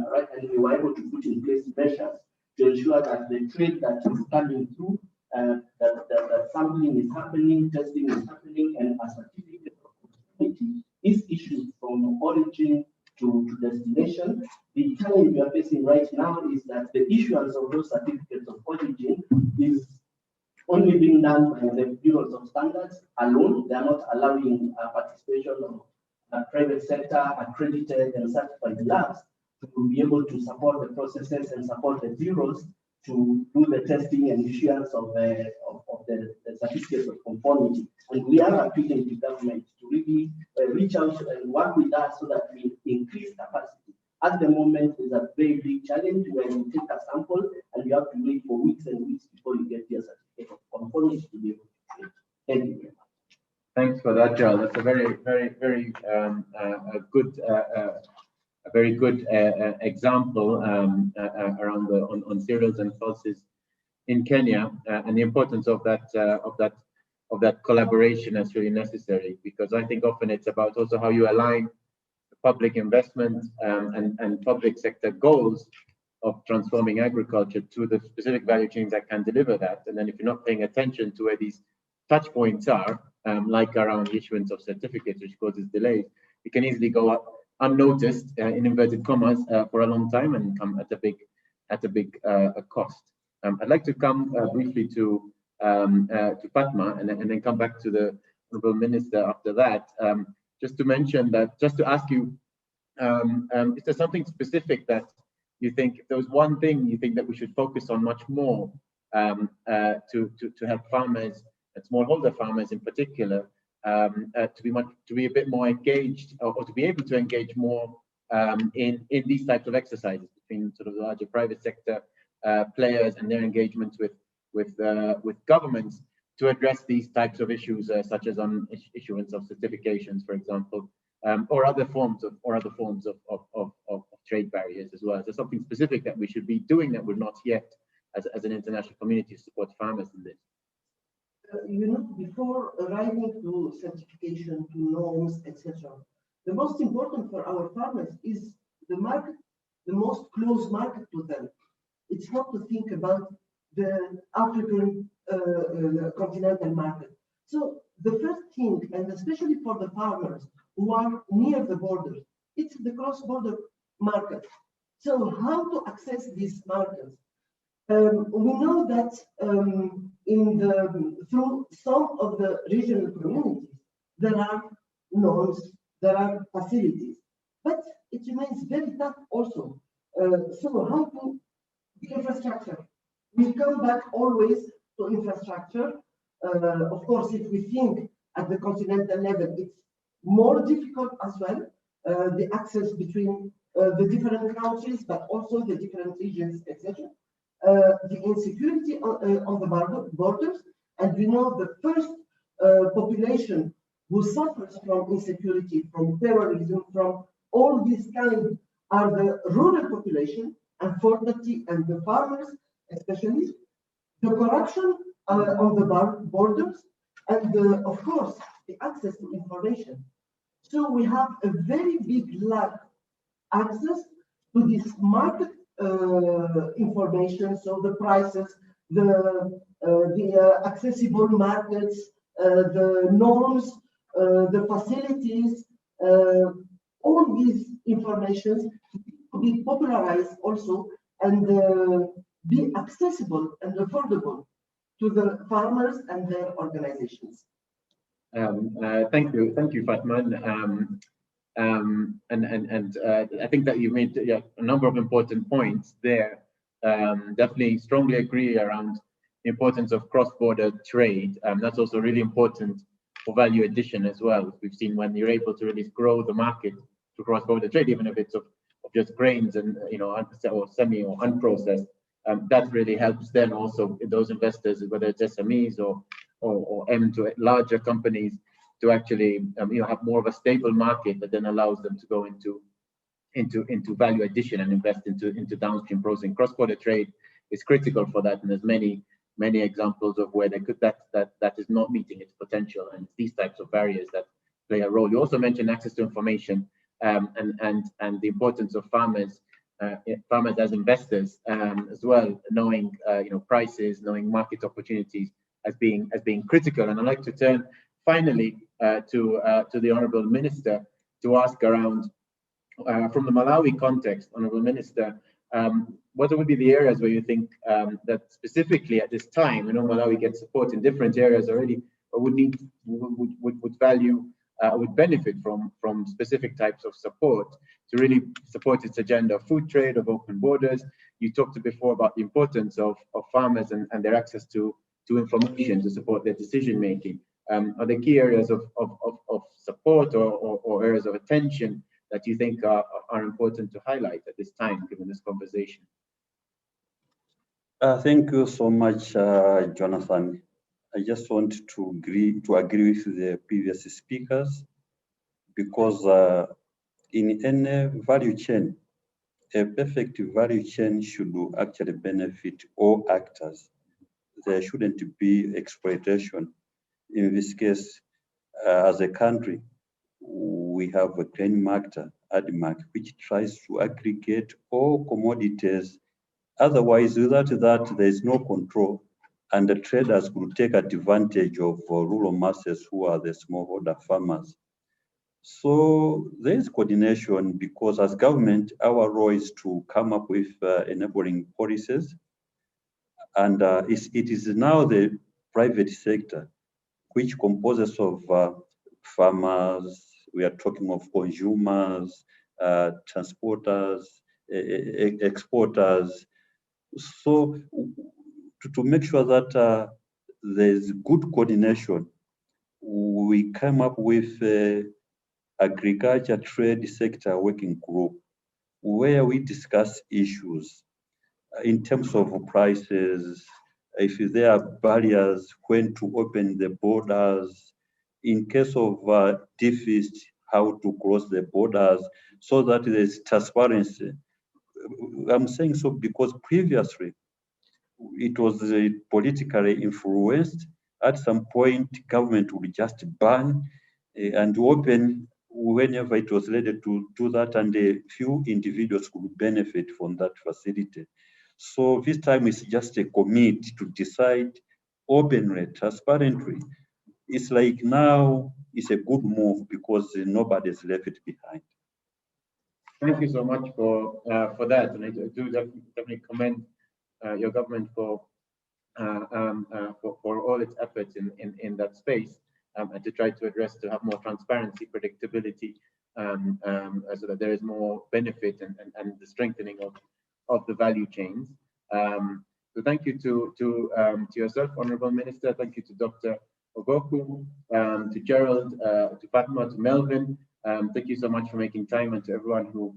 we were able to put in place measures to ensure that the trade that is coming through, that sampling is happening, testing is happening, and a certificate of conformity is issued from origin to destination. The challenge we are facing right now is that the issuance of those certificates of origin is only being done by the bureaus of standards alone. They are not allowing participation of private sector accredited and certified labs to be able to support the processes and support the bureaus to do the testing and issuance of the certificates of conformity. And we are appealing to government to really reach out and work with us so that we increase capacity. At the moment, there's a very big challenge where you take a sample and you have to wait for weeks and weeks before you get your certificate of conformity to be able to trade. Thank you very much. Thanks for that, Joel. That's a very good example around on cereals and pulses in Kenya, and the importance of that collaboration is really necessary, because I think often it's about also how you align public investment and public sector goals of transforming agriculture to the specific value chains that can deliver that. And then if you're not paying attention to where these touch points are, like around issuance of certificates, which causes delays, it can easily go up unnoticed, in inverted commas, for a long time and come at a big cost. I'd like to come briefly to Fatma and then come back to the Honourable Minister after that. Just to mention that, just to ask you, is there something specific that you think, if there was one thing you think that we should focus on much more to help farmers and smallholder farmers in particular to be a bit more engaged, or to be able to engage more in these types of exercises between sort of the larger private sector players and their engagement with governments to address these types of issues, such as issuance of certifications, for example, or other forms of trade barriers as well? Is there something specific that we should be doing that we're not yet as an international community to support farmers in this? Before arriving to certification, to norms, etc., the most important for our farmers is the market, the most close market to them. It's not to think about the African continental market. So the first thing, and especially for the farmers who are near the border, it's the cross-border market. So how to access these markets? We know that through some of the regional communities, there are norms, there are facilities, but it remains very tough also. So how to the infrastructure? We come back always to infrastructure. Of course, if we think at the continental level, it's more difficult as well, the access between the different countries, but also the different regions, etc. The insecurity on the borders, and we know the first population who suffers from insecurity, from terrorism, from all these kinds are the rural population, unfortunately, and the farmers, especially. The corruption on the borders, and of course, the access to information. So we have a very big lack access to this market information, so the prices, the accessible markets, the norms, the facilities, all these informations to be popularized also and be accessible and affordable to the farmers and their organizations. Thank you, Fatma. I think that you made a number of important points there. Definitely strongly agree around the importance of cross-border trade. That's also really important value addition as well. We've seen when you're able to really grow the market to cross-border trade, even if it's of just grains and or semi or unprocessed, that really helps then also those investors, whether it's SMEs or M to larger companies, to actually have more of a stable market that then allows them to go into value addition and invest into downstream processing. Cross-border trade is critical for that, and there's many examples of where that is not meeting its potential, and it's these types of barriers that play a role. You also mentioned access to information and the importance of farmers as investors as well, knowing prices, knowing market opportunities as being critical. And I'd like to turn finally to the Honourable Minister to ask around, from the Malawi context, Honourable Minister, what would be the areas where you think that specifically at this time, Malawi gets support in different areas already, but would benefit from specific types of support to really support its agenda of food trade, of open borders. You talked before about the importance of farmers and their access to information to support their decision making. Are there key areas of support or areas of attention that you think are important to highlight at this time, given this conversation? Thank you so much, Jonathan. I just want to agree with the previous speakers, because in any value chain, a perfect value chain should actually benefit all actors. There shouldn't be exploitation. In this case, as a country, we have a grain market, ADMAC, which tries to aggregate all commodities. Otherwise, without that, there is no control, and the traders could take advantage of rural masses who are the smallholder farmers. So there is coordination, because as government, our role is to come up with enabling policies, and it is now the private sector which composes of farmers, we are talking of consumers, transporters, exporters. So to make sure that there's good coordination, we come up with agriculture trade sector working group, where we discuss issues in terms of prices, if there are barriers, when to open the borders, in case of deficit, how to cross the borders, so that there's transparency. I'm saying so because previously it was politically influenced. At some point, government would just ban and open whenever it was ready to do that, and a few individuals could benefit from that facility. So this time is just a committee to decide openly, transparently. It's like now it's a good move because nobody's left behind. Thank you so much for that, and I do definitely commend your government for all its efforts in that space, and to try to address, to have more transparency, predictability, so that there is more benefit and the strengthening of the value chains. So thank you to yourself, Honourable Minister. Thank you to Dr. Ogoku, to Gerald, to Fatma, to Melvin. Thank you so much for making time, and to everyone who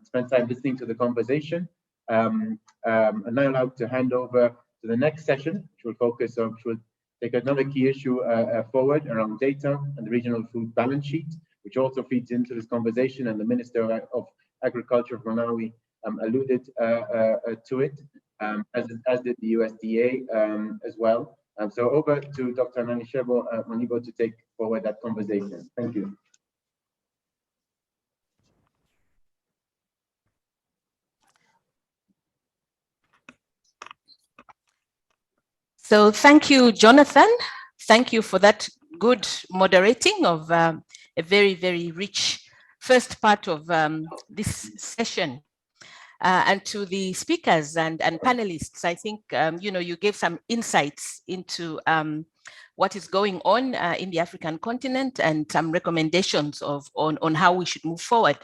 spent time listening to the conversation. And now I'd like to hand over to the next session, which will focus on, which will take another key issue forward around data and the regional food balance sheet, which also feeds into this conversation, and the Minister of Agriculture of Malawi alluded to it, as did the USDA as well. So over to Dr. Nanishebo Manibo to take forward that conversation. Thank you. So thank you, Jonathan. Thank you for that good moderating of a very, very rich first part of this session. And to the speakers and panelists, I think, you gave some insights into what is going on in the African continent, and some recommendations on how we should move forward.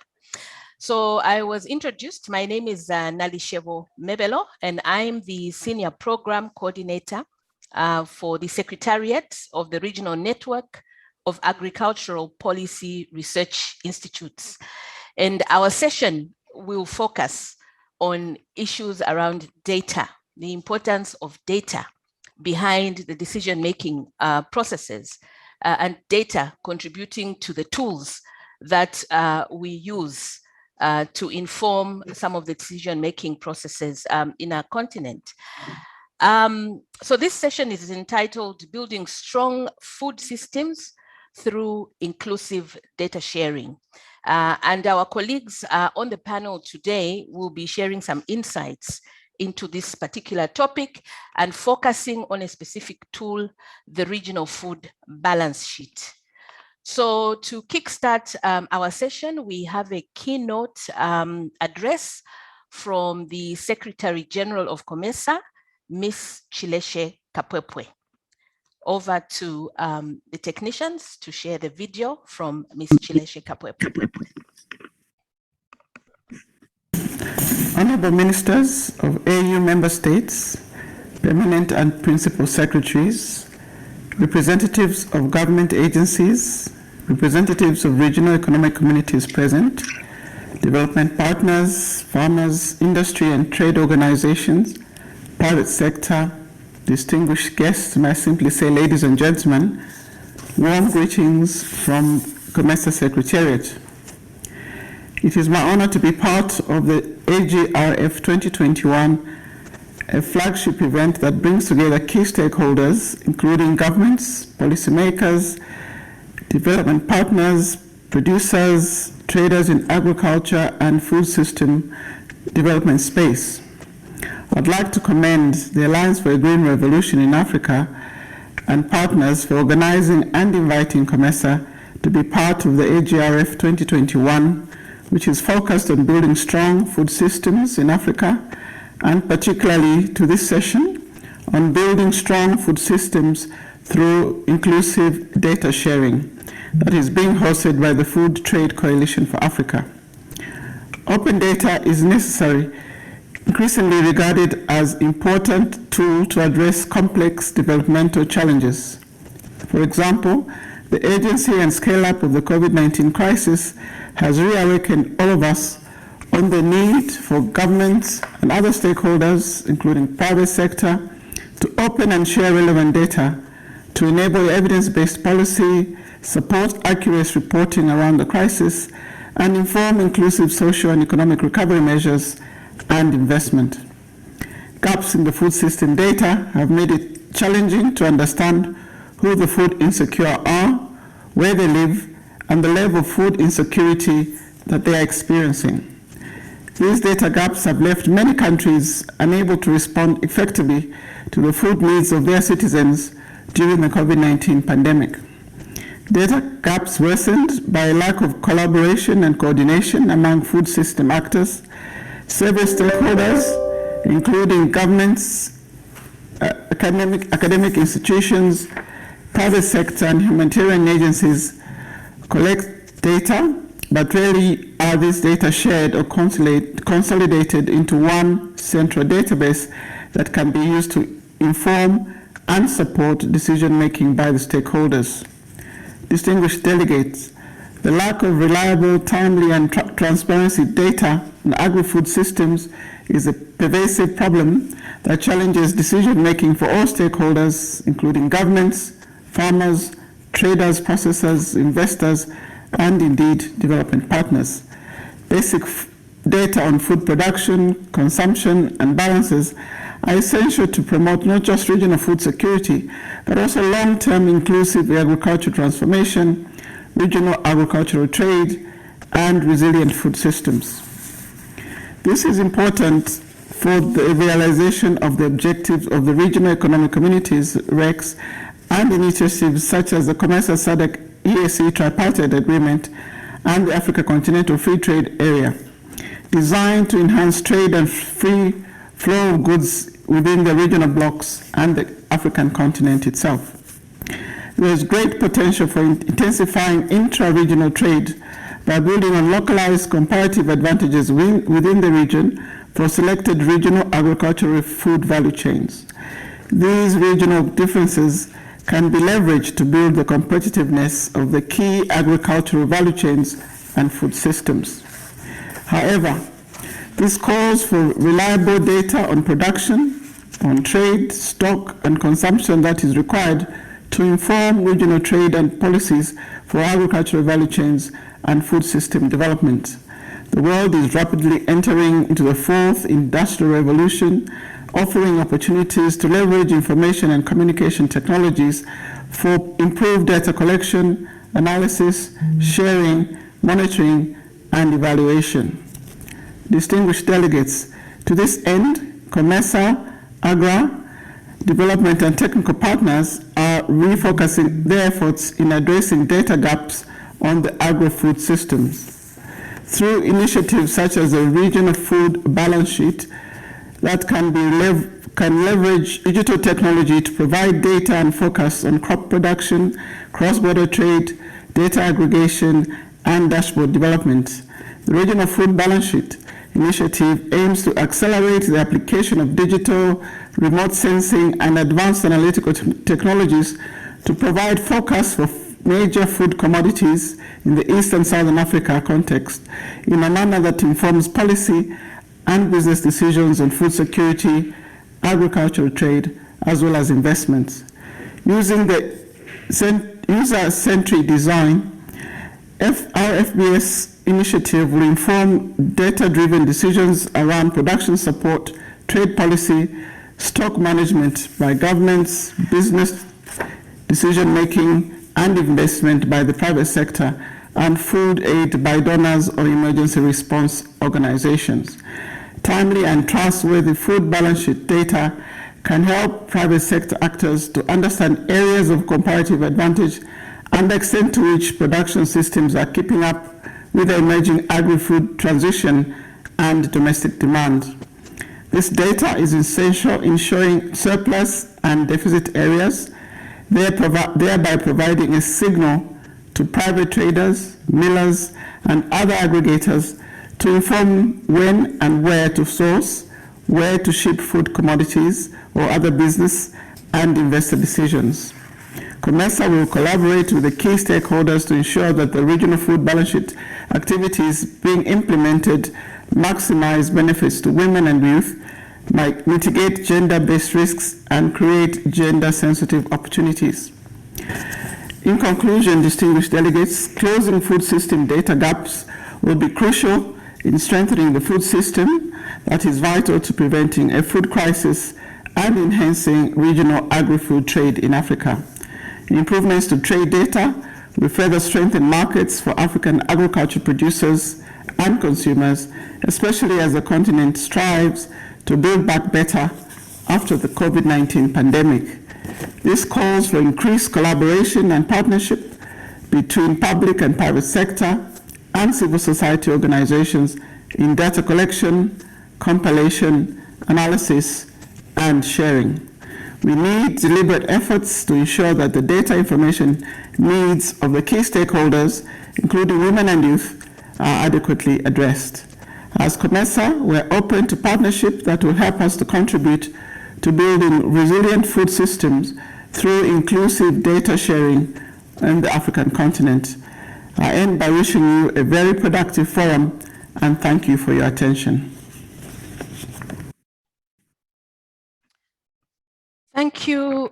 So I was introduced. My name is Nalishebo Mebelo, and I'm the Senior Program Coordinator for the Secretariat of the Regional Network of agricultural policy research institutes. And our session will focus on issues around data, the importance of data behind the decision-making processes, and data contributing to the tools that we use to inform some of the decision-making processes in our continent. So this session is entitled Building Strong Food Systems Through Inclusive Data Sharing. And our colleagues on the panel today will be sharing some insights into this particular topic and focusing on a specific tool, the Regional Food Balance Sheet. So to kickstart our session, we have a keynote address from the Secretary General of COMESA, Ms. Chileshe Kapwepwe. Over to the technicians to share the video from Ms. Chileshe Kapwepwe. Honorable Ministers of AU Member States, Permanent and Principal Secretaries, representatives of government agencies, representatives of regional economic communities present, development partners, farmers, industry and trade organizations, private sector, distinguished guests, may I simply say ladies and gentlemen, warm greetings from COMESA Secretariat. It is my honor to be part of the AGRF 2021, a flagship event that brings together key stakeholders, including governments, policymakers, development partners, producers, traders in agriculture and food system development space. I'd like to commend the Alliance for a Green Revolution in Africa and partners for organizing and inviting COMESA to be part of the AGRF 2021, which is focused on building strong food systems in Africa, and particularly to this session on building strong food systems through inclusive data sharing that is being hosted by the Food Trade Coalition for Africa. Open data is necessary, increasingly regarded as an important tool to address complex developmental challenges. For example, the agency and scale-up of the COVID-19 crisis has reawakened all of us on the need for governments and other stakeholders, including private sector, to open and share relevant data to enable evidence-based policy, support accurate reporting around the crisis, and inform inclusive social and economic recovery measures and investment. Gaps in the food system data have made it challenging to understand who the food insecure are, where they live, and the level of food insecurity that they are experiencing. These data gaps have left many countries unable to respond effectively to the food needs of their citizens during the COVID-19 pandemic. Data gaps worsened by a lack of collaboration and coordination among food system actors, several stakeholders, including governments, academic institutions, private sector, and humanitarian agencies collect data, but rarely are these data shared or consolidated into one central database that can be used to inform and support decision-making by the stakeholders. Distinguished delegates, the lack of reliable, timely, and transparency data in agri-food systems is a pervasive problem that challenges decision-making for all stakeholders, including governments, farmers, traders, processors, investors, and indeed development partners. Basic data on food production, consumption, and balances are essential to promote not just regional food security, but also long-term inclusive agricultural transformation, regional agricultural trade, and resilient food systems. This is important for the realization of the objectives of the Regional Economic Communities, RECs, and initiatives such as the COMESA SADC EAC Tripartite Agreement and the Africa Continental Free Trade Area, designed to enhance trade and free flow of goods within the regional blocks and the African continent itself. There is great potential for intensifying intra-regional trade by building on localized comparative advantages within the region for selected regional agricultural food value chains. These regional differences can be leveraged to build the competitiveness of the key agricultural value chains and food systems. However, this calls for reliable data on production, on trade, stock, and consumption that is required to inform regional trade and policies for agricultural value chains and food system development. The world is rapidly entering into the fourth industrial revolution, offering opportunities to leverage information and communication technologies for improved data collection, analysis, sharing, monitoring, and evaluation. Distinguished delegates, to this end, COMESA, AGRA, development and technical partners are refocusing their efforts in addressing data gaps on the agri-food systems. Through initiatives such as the Regional Food Balance Sheet that can leverage digital technology to provide data and focus on crop production, cross-border trade, data aggregation, and dashboard development. The Regional Food Balance Sheet initiative aims to accelerate the application of digital, remote sensing, and advanced analytical technologies to provide forecasts for major food commodities in the East and Southern Africa context in a manner that informs policy and business decisions on food security, agricultural trade, as well as investments. Using the user-centric design, our FBS initiative will inform data-driven decisions around production support, trade policy, stock management by governments, business decision-making and investment by the private sector, and food aid by donors or emergency response organizations. Timely and trustworthy food balance sheet data can help private sector actors to understand areas of comparative advantage and the extent to which production systems are keeping up with the emerging agri-food transition and domestic demand. This data is essential in showing surplus and deficit areas, thereby providing a signal to private traders, millers, and other aggregators to inform when and where to source, where to ship food commodities or other business and investor decisions. COMESA will collaborate with the key stakeholders to ensure that the regional food balance sheet activities being implemented maximize benefits to women and youth, might mitigate gender-based risks, and create gender-sensitive opportunities. In conclusion, distinguished delegates, closing food system data gaps will be crucial in strengthening the food system that is vital to preventing a food crisis and enhancing regional agri-food trade in Africa. Improvements to trade data will further strengthen markets for African agriculture producers and consumers, especially as the continent strives to build back better after the COVID-19 pandemic. This calls for increased collaboration and partnership between public and private sector and civil society organizations in data collection, compilation, analysis, and sharing. We need deliberate efforts to ensure that the data information needs of the key stakeholders, including women and youth, are adequately addressed. As COMESA, we're open to partnership that will help us to contribute to building resilient food systems through inclusive data sharing in the African continent. I end by wishing you a very productive forum and thank you for your attention. Thank you,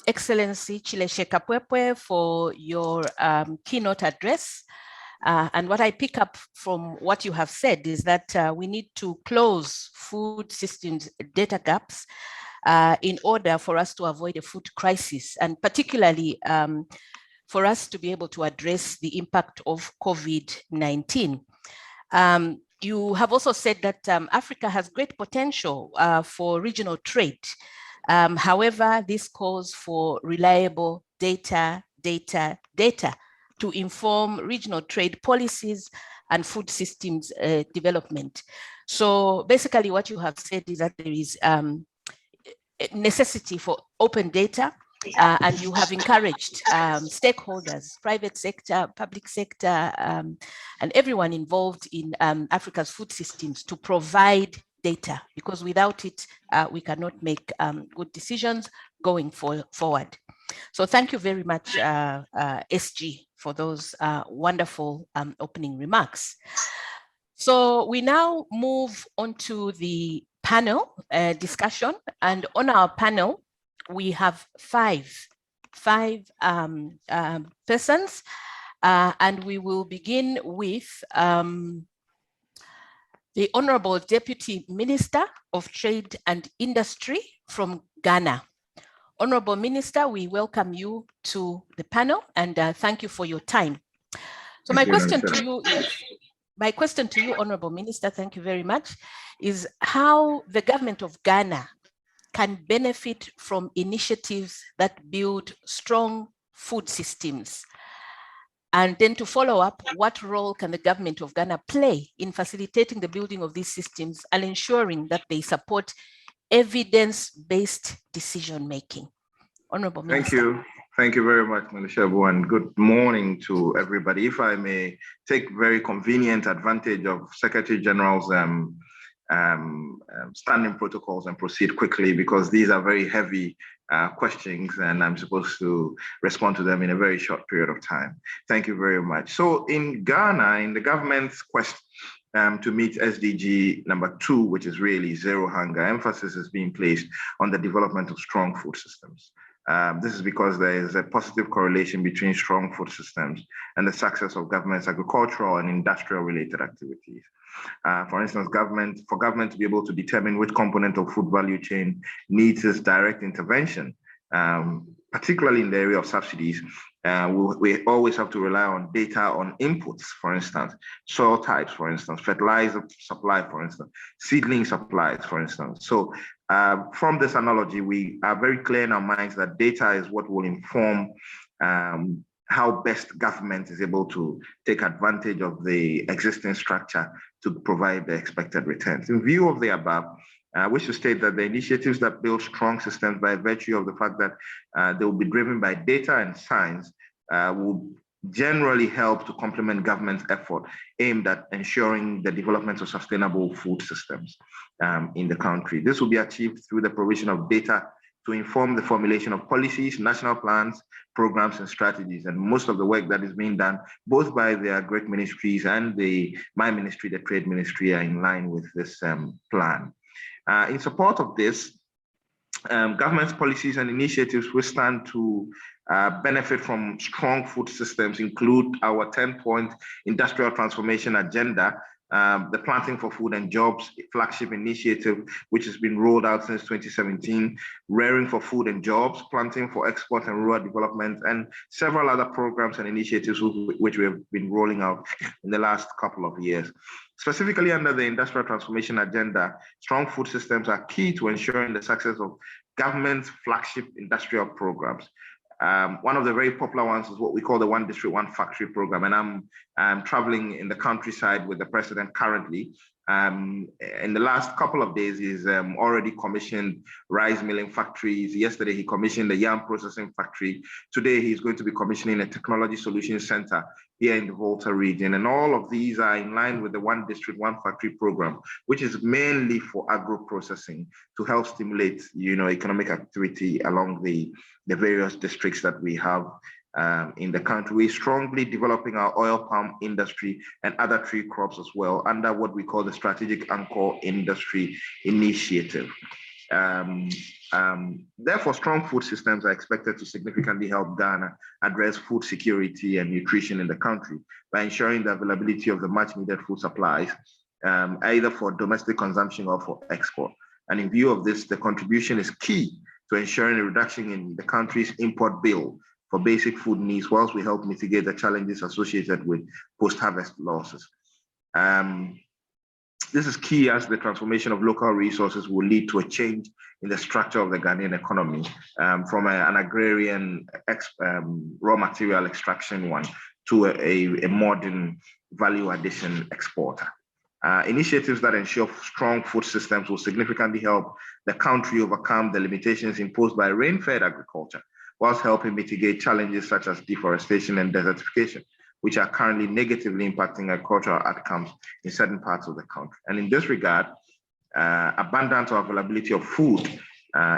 Excellency Chileshe Kapwepwe, for your keynote address. And what I pick up from what you have said is that we need to close food systems data gaps in order for us to avoid a food crisis, and particularly for us to be able to address the impact of COVID-19. You have also said that Africa has great potential for regional trade. However, this calls for reliable data to inform regional trade policies and food systems development. So basically what you have said is that there is a necessity for open data, and you have encouraged stakeholders, private sector, public sector, and everyone involved in Africa's food systems to provide data, because without it, we cannot make good decisions going forward. So thank you very much, SG, for those wonderful opening remarks. So we now move on to the panel discussion, and on our panel, we have five persons, and we will begin with the Honorable Deputy Minister of Trade and Industry from Ghana. Honorable Minister, we welcome you to the panel, and thank you for your time. So my question to you, Honorable Minister, thank you very much, is how the government of Ghana can benefit from initiatives that build strong food systems. And then to follow up, what role can the government of Ghana play in facilitating the building of these systems and ensuring that they support evidence-based decision-making? Honorable Minister. Thank you very much, Melishabu, and good morning to everybody. If I may take very convenient advantage of Secretary General's standing protocols and proceed quickly, because these are very heavy questions and I'm supposed to respond to them in a very short period of time. Thank you very much. So in Ghana, in the government's quest to meet SDG number 2, which is really zero hunger, emphasis is being placed on the development of strong food systems. This is because there is a positive correlation between strong food systems and the success of government's agricultural and industrial related activities. For instance, for government to be able to determine which component of food value chain needs its direct intervention, particularly in the area of subsidies, we always have to rely on data on inputs, for instance, soil types, for instance, fertilizer supply, for instance, seedling supplies, for instance. So from this analogy, we are very clear in our minds that data is what will inform how best government is able to take advantage of the existing structure to provide the expected returns. In view of the above, I wish to state that the initiatives that build strong systems by virtue of the fact that they will be driven by data and science will generally help to complement government's effort aimed at ensuring the development of sustainable food systems in the country. This will be achieved through the provision of data to inform the formulation of policies, national plans, programs, and strategies. And most of the work that is being done, both by the agric ministries and my ministry, the trade ministry, are in line with this plan. In support of this, government's policies and initiatives will stand to benefit from strong food systems, include our 10-point industrial transformation agenda, the Planting for Food and Jobs flagship initiative, which has been rolled out since 2017, Rearing for Food and Jobs, Planting for Export and Rural Development, and several other programs and initiatives which we have been rolling out in the last couple of years. Specifically under the industrial transformation agenda, strong food systems are key to ensuring the success of government's flagship industrial programs. One of the very popular ones is what we call the One District, One Factory program. And I'm traveling in the countryside with the president currently. In the last couple of days, he's already commissioned rice milling factories. Yesterday, he commissioned a yam processing factory. Today, he's going to be commissioning a technology solutions center here in the Volta region. And all of these are in line with the One District, One Factory program, which is mainly for agro-processing to help stimulate, economic activity along the various districts that we have in the country. We're strongly developing our oil palm industry and other tree crops as well under what we call the Strategic Anchor Industry Initiative. Therefore, strong food systems are expected to significantly help Ghana address food security and nutrition in the country by ensuring the availability of the much needed food supplies, either for domestic consumption or for export. And in view of this, the contribution is key to ensuring a reduction in the country's import bill for basic food needs, whilst we help mitigate the challenges associated with post-harvest losses. This is key as the transformation of local resources will lead to a change in the structure of the Ghanaian economy from an agrarian raw material extraction one to a modern value addition exporter. Initiatives that ensure strong food systems will significantly help the country overcome the limitations imposed by rain-fed agriculture, whilst helping mitigate challenges such as deforestation and desertification, which are currently negatively impacting agricultural outcomes in certain parts of the country. And in this regard, abundance or availability of food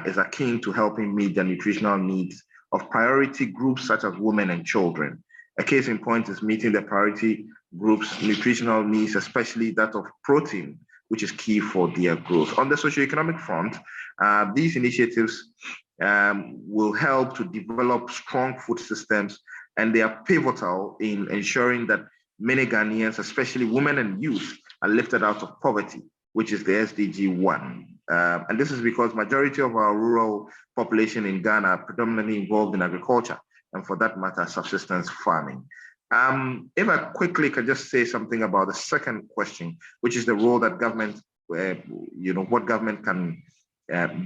is akin to helping meet the nutritional needs of priority groups such as women and children. A case in point is meeting the priority groups' nutritional needs, especially that of protein, which is key for their growth. On the socioeconomic front, these initiatives will help to develop strong food systems, and they are pivotal in ensuring that many Ghanaians, especially women and youth, are lifted out of poverty, which is the SDG 1. And this is because majority of our rural population in Ghana are predominantly involved in agriculture, and for that matter, subsistence farming. If I quickly could just say something about the second question, which is the role that government, what government can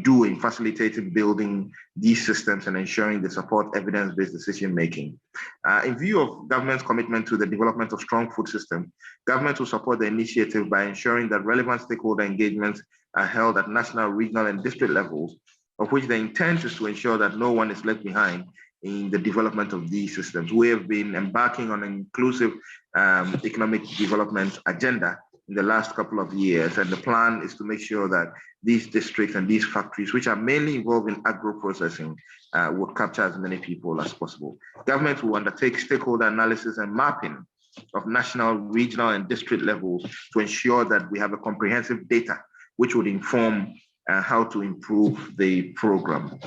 do in facilitating building these systems and ensuring they support evidence-based decision-making. In view of government's commitment to the development of strong food systems, government will support the initiative by ensuring that relevant stakeholder engagements are held at national, regional, and district levels, of which the intent is to ensure that no one is left behind in the development of these systems. We have been embarking on an inclusive economic development agenda in the last couple of years, and the plan is to make sure that these districts and these factories, which are mainly involved in agro-processing, would capture as many people as possible. Government will undertake stakeholder analysis and mapping of national, regional, and district levels to ensure that we have a comprehensive data which would inform how to improve the program.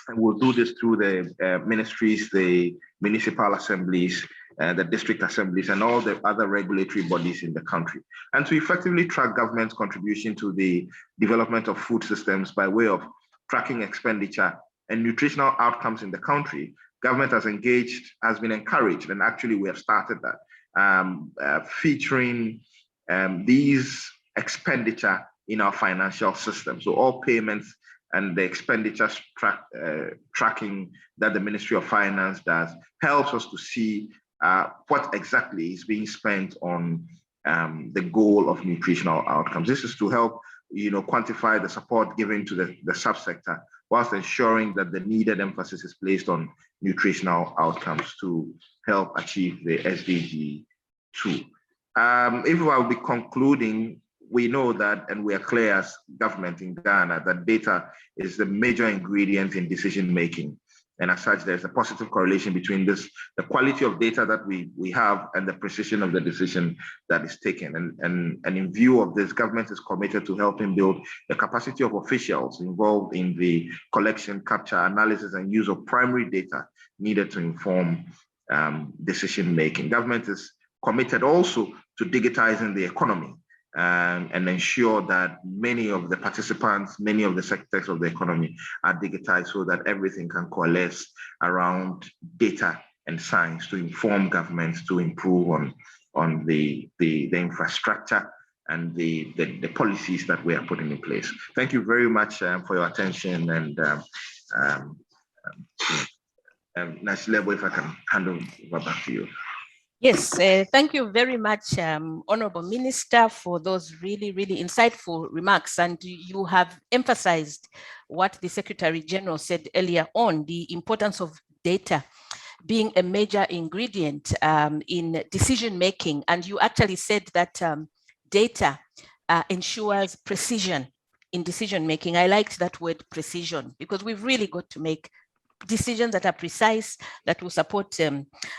And we'll do this through the ministries, the municipal assemblies, the district assemblies, and all the other regulatory bodies in the country. And to effectively track government's contribution to the development of food systems by way of tracking expenditure and nutritional outcomes in the country, government has been encouraged, and actually we have started that, featuring these expenditure in our financial system. So all payments and the expenditure tracking that the Ministry of Finance does helps us to see what exactly is being spent on the goal of nutritional outcomes. This is to help quantify the support given to the subsector, whilst ensuring that the needed emphasis is placed on nutritional outcomes to help achieve the SDG 2. If I will be concluding, we know that, and we are clear as government in Ghana, that data is the major ingredient in decision making. And as such, there's a positive correlation between the quality of data that we have and the precision of the decision that is taken. And in view of this, government is committed to helping build the capacity of officials involved in the collection, capture, analysis, and use of primary data needed to inform decision making. Government is committed also to digitizing the economy and ensure that many of the participants, many of the sectors of the economy are digitized so that everything can coalesce around data and science to inform governments to improve on the infrastructure and the policies that we are putting in place. Thank you very much for your attention, and Nasilebo, if I can hand over back to you. Yes, thank you very much, Honorable Minister, for those really, really insightful remarks. And you have emphasized what the Secretary General said earlier on, the importance of data being a major ingredient in decision making. And you actually said that data ensures precision in decision making. I liked that word precision, because we've really got to make decisions that are precise, that will support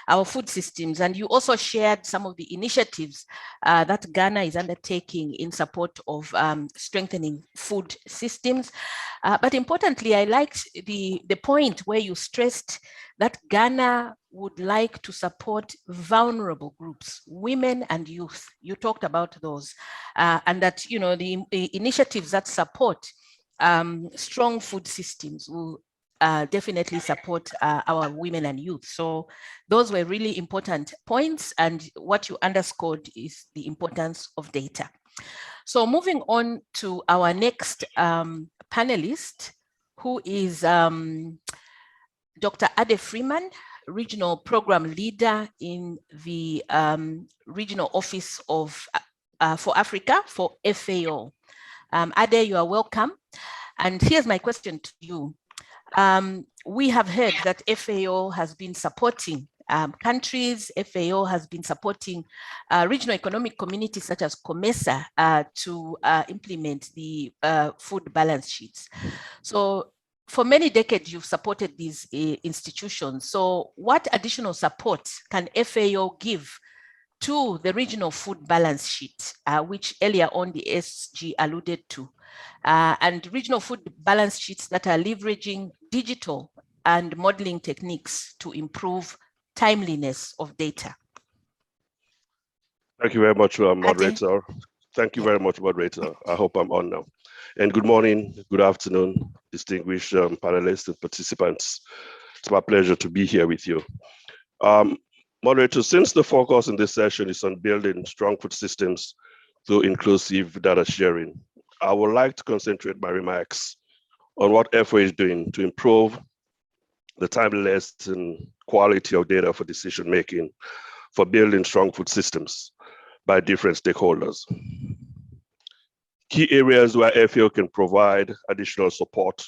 our food systems. And you also shared some of the initiatives that Ghana is undertaking in support of strengthening food systems. But importantly, I liked the point where you stressed that Ghana would like to support vulnerable groups, women and youth. You talked about those, and that the initiatives that support strong food systems will definitely support our women and youth. So those were really important points, and what you underscored is the importance of data. So moving on to our next panelist, who is Dr. Ade Freeman, Regional Program Leader in the Regional Office of for Africa for FAO. Ade, you are welcome. And here's my question to you. We have heard that FAO has been supporting countries. FAO has been supporting regional economic communities such as COMESA to implement the food balance sheets. So for many decades, you've supported these institutions. So what additional support can FAO give to the regional food balance sheet, which earlier on the SG alluded to, and regional food balance sheets that are leveraging digital and modeling techniques to improve timeliness of data? Thank you very much, moderator. Thank you very much, moderator. I hope I'm on now. And good morning, good afternoon, distinguished panelists and participants. It's my pleasure to be here with you. Moderator, since the focus in this session is on building strong food systems through inclusive data sharing, I would like to concentrate my remarks on what FAO is doing to improve the timeliness and quality of data for decision-making for building strong food systems by different stakeholders. Key areas where FAO can provide additional support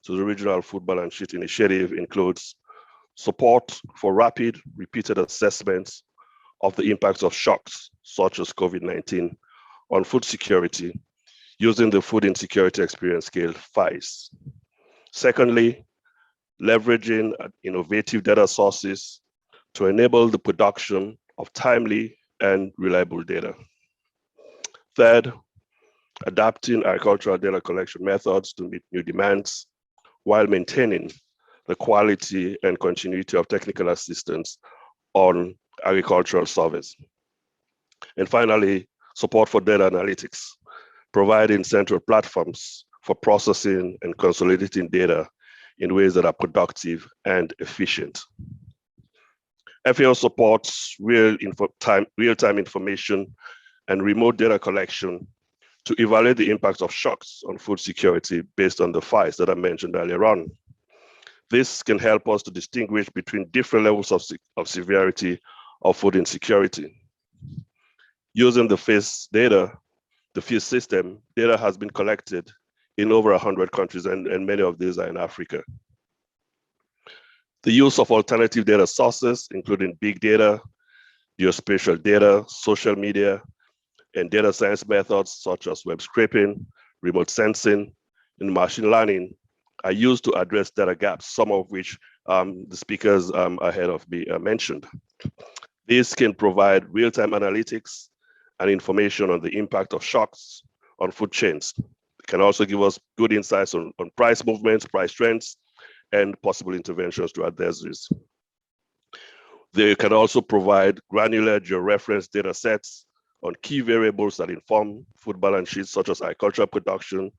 to the Regional Food Balance Sheet Initiative includes support for rapid, repeated assessments of the impacts of shocks, such as COVID-19, on food security, using the Food Insecurity Experience Scale, FICE. Secondly, leveraging innovative data sources to enable the production of timely and reliable data. Third, adapting agricultural data collection methods to meet new demands while maintaining the quality and continuity of technical assistance on agricultural surveys. And finally, support for data analytics, providing central platforms for processing and consolidating data in ways that are productive and efficient. FAO supports real-time information and remote data collection to evaluate the impacts of shocks on food security based on the FICE that I mentioned earlier on. This can help us to distinguish between different levels of severity of food insecurity. Using the FACE data, the FACE system, data has been collected in over 100 countries, and many of these are in Africa. The use of alternative data sources, including big data, geospatial data, social media, and data science methods such as web scraping, remote sensing, and machine learning are used to address data gaps, some of which the speakers ahead of me mentioned. This can provide real-time analytics and information on the impact of shocks on food chains. It can also give us good insights on price movements, price trends, and possible interventions to address this. They can also provide granular georeference data sets on key variables that inform food balance sheets, such as agricultural production,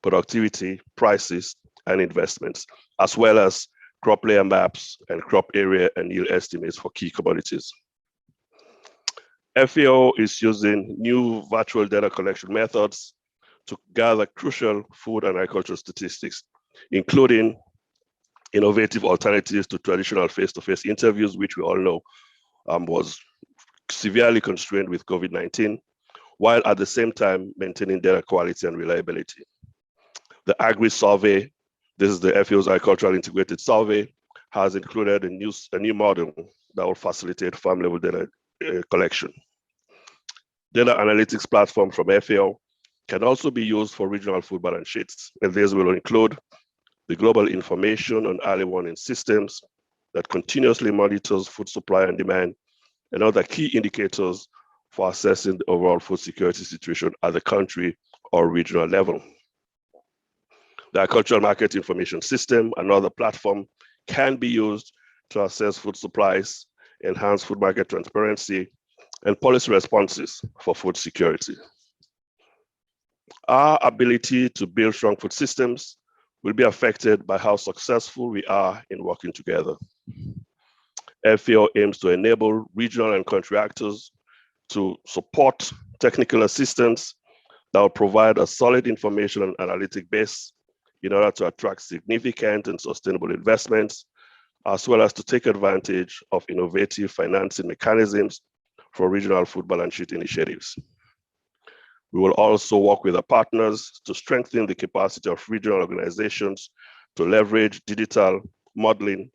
productivity, prices, and investments, as well as crop layer maps and crop area and yield estimates for key commodities. FAO is using new virtual data collection methods to gather crucial food and agricultural statistics, including innovative alternatives to traditional face-to-face interviews, which we all know was severely constrained with COVID-19, while at the same time maintaining data quality and reliability. The Agri Survey, this is the FAO's Agricultural Integrated Survey, has included a new model that will facilitate farm-level data collection. Data analytics platform from FAO can also be used for regional food balance sheets, and these will include the Global Information on Early Warning Systems that continuously monitors food supply and demand and other key indicators for assessing the overall food security situation at the country or regional level. The Agricultural Market Information System, another platform, can be used to assess food supplies, enhance food market transparency, and policy responses for food security. Our ability to build strong food systems will be affected by how successful we are in working together. FAO aims to enable regional and country actors to support technical assistance that will provide a solid information and analytic base in order to attract significant and sustainable investments, as well as to take advantage of innovative financing mechanisms for regional food balance sheet initiatives. We will also work with our partners to strengthen the capacity of regional organizations to leverage digital modeling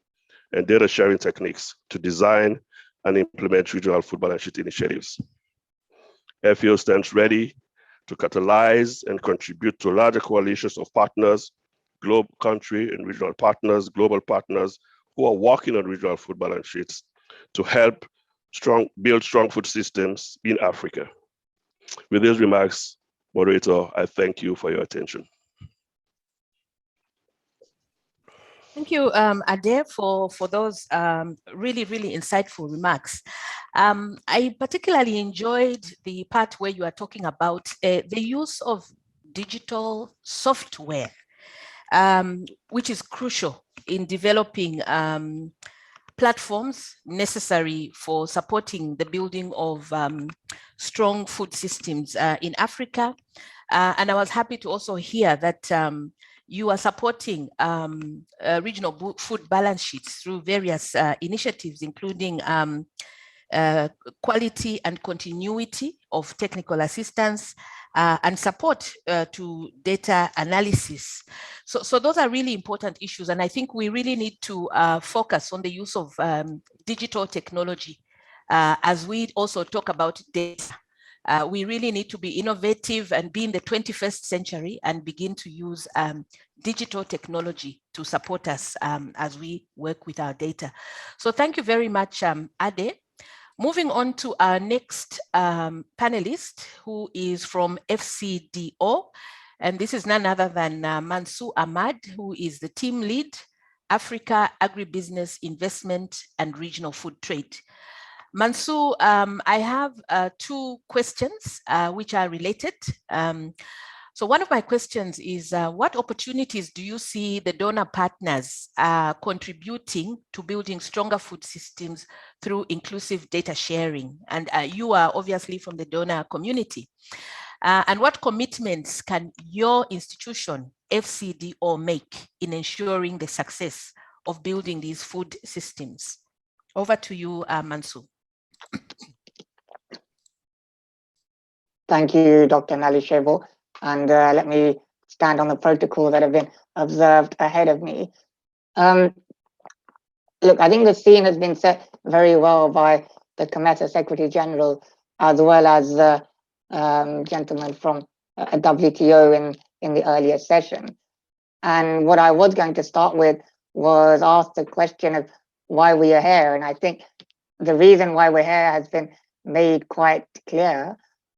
and data sharing techniques to design and implement regional food balance sheet initiatives. FAO stands ready to catalyze and contribute to larger coalitions of partners global country and regional partners, global partners who are working on regional food balance sheets to help build strong food systems in Africa. With these remarks, moderator, I thank you for your attention. Thank you, Ade, for those really, really insightful remarks. I particularly enjoyed the part where you are talking about the use of digital software, which is crucial in developing platforms necessary for supporting the building of strong food systems in Africa. And I was happy to also hear that you are supporting regional food balance sheets through various initiatives, including quality and continuity of technical assistance and support to data analysis. So those are really important issues. And I think we really need to focus on the use of digital technology as we also talk about data. We really need to be innovative and be in the 21st century and begin to use digital technology to support us as we work with our data. So thank you very much, Ade. Moving on to our next panelist, who is from FCDO. And this is none other than Mansour Ahmad, who is the team lead, Africa Agribusiness Investment and Regional Food Trade. Mansour, I have two questions which are related. So one of my questions is, what opportunities do you see the donor partners contributing to building stronger food systems through inclusive data sharing? And you are obviously from the donor community. And what commitments can your institution, FCDO, make in ensuring the success of building these food systems? Over to you, Mansour. Thank you, Dr. Nalishevo. And let me stand on the protocol that have been observed ahead of me. Look, I think the scene has been set very well by the COMESA Secretary General, as well as the gentleman from WTO in the earlier session. And what I was going to start with was ask the question of why we are here. And I think the reason why we're here has been made quite clear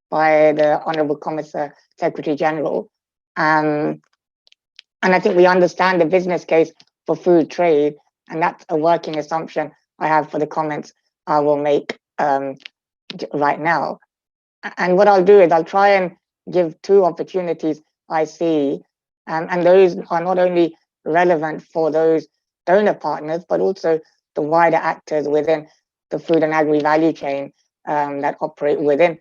by the Honorable COMESA Secretary General. And I think we understand the business case for food trade, and that's a working assumption I have for the comments I will make right now. And what I'll do is I'll try and give two opportunities I see, and those are not only relevant for those donor partners, but also the wider actors within the food and agri value chain that operate within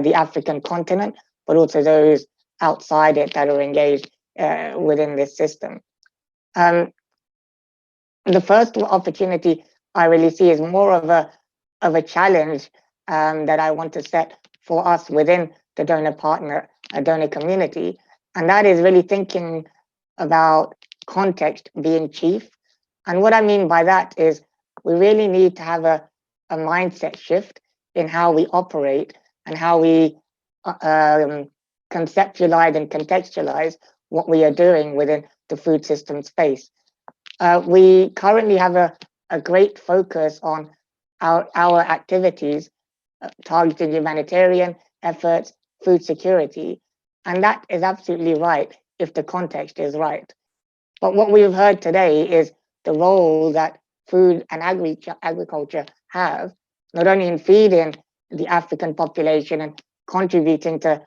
the African continent, but also those outside it that are engaged within this system. The first opportunity I really see is more of a challenge that I want to set for us within the donor community, and that is really thinking about context being chief. And what I mean by that is we really need to have a mindset shift in how we operate and how we conceptualize and contextualize what we are doing within the food system space. We currently have a great focus on our activities targeting humanitarian efforts, food security, and that is absolutely right if the context is right. But what we've heard today is the role that food and agriculture have, not only in feeding the African population and contributing to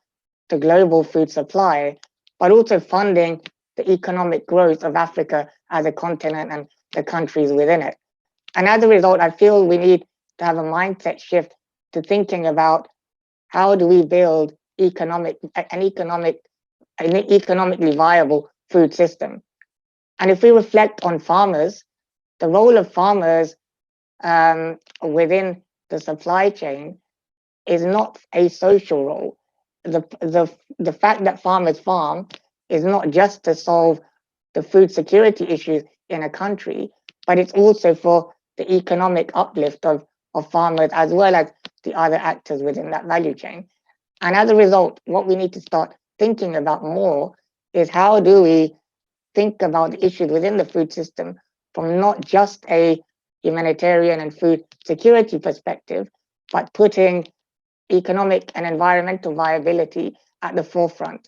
global food supply, but also funding the economic growth of Africa as a continent and the countries within it. And as a result, I feel we need to have a mindset shift to thinking about how do we build an economically viable food system. And if we reflect on farmers, the role of farmers within the supply chain is not a social role. The fact that farmers farm is not just to solve the food security issues in a country, but it's also for the economic uplift of farmers as well as the other actors within that value chain. And as a result, what we need to start thinking about more is how do we think about the issues within the food system from not just a humanitarian and food security perspective, but putting economic and environmental viability at the forefront.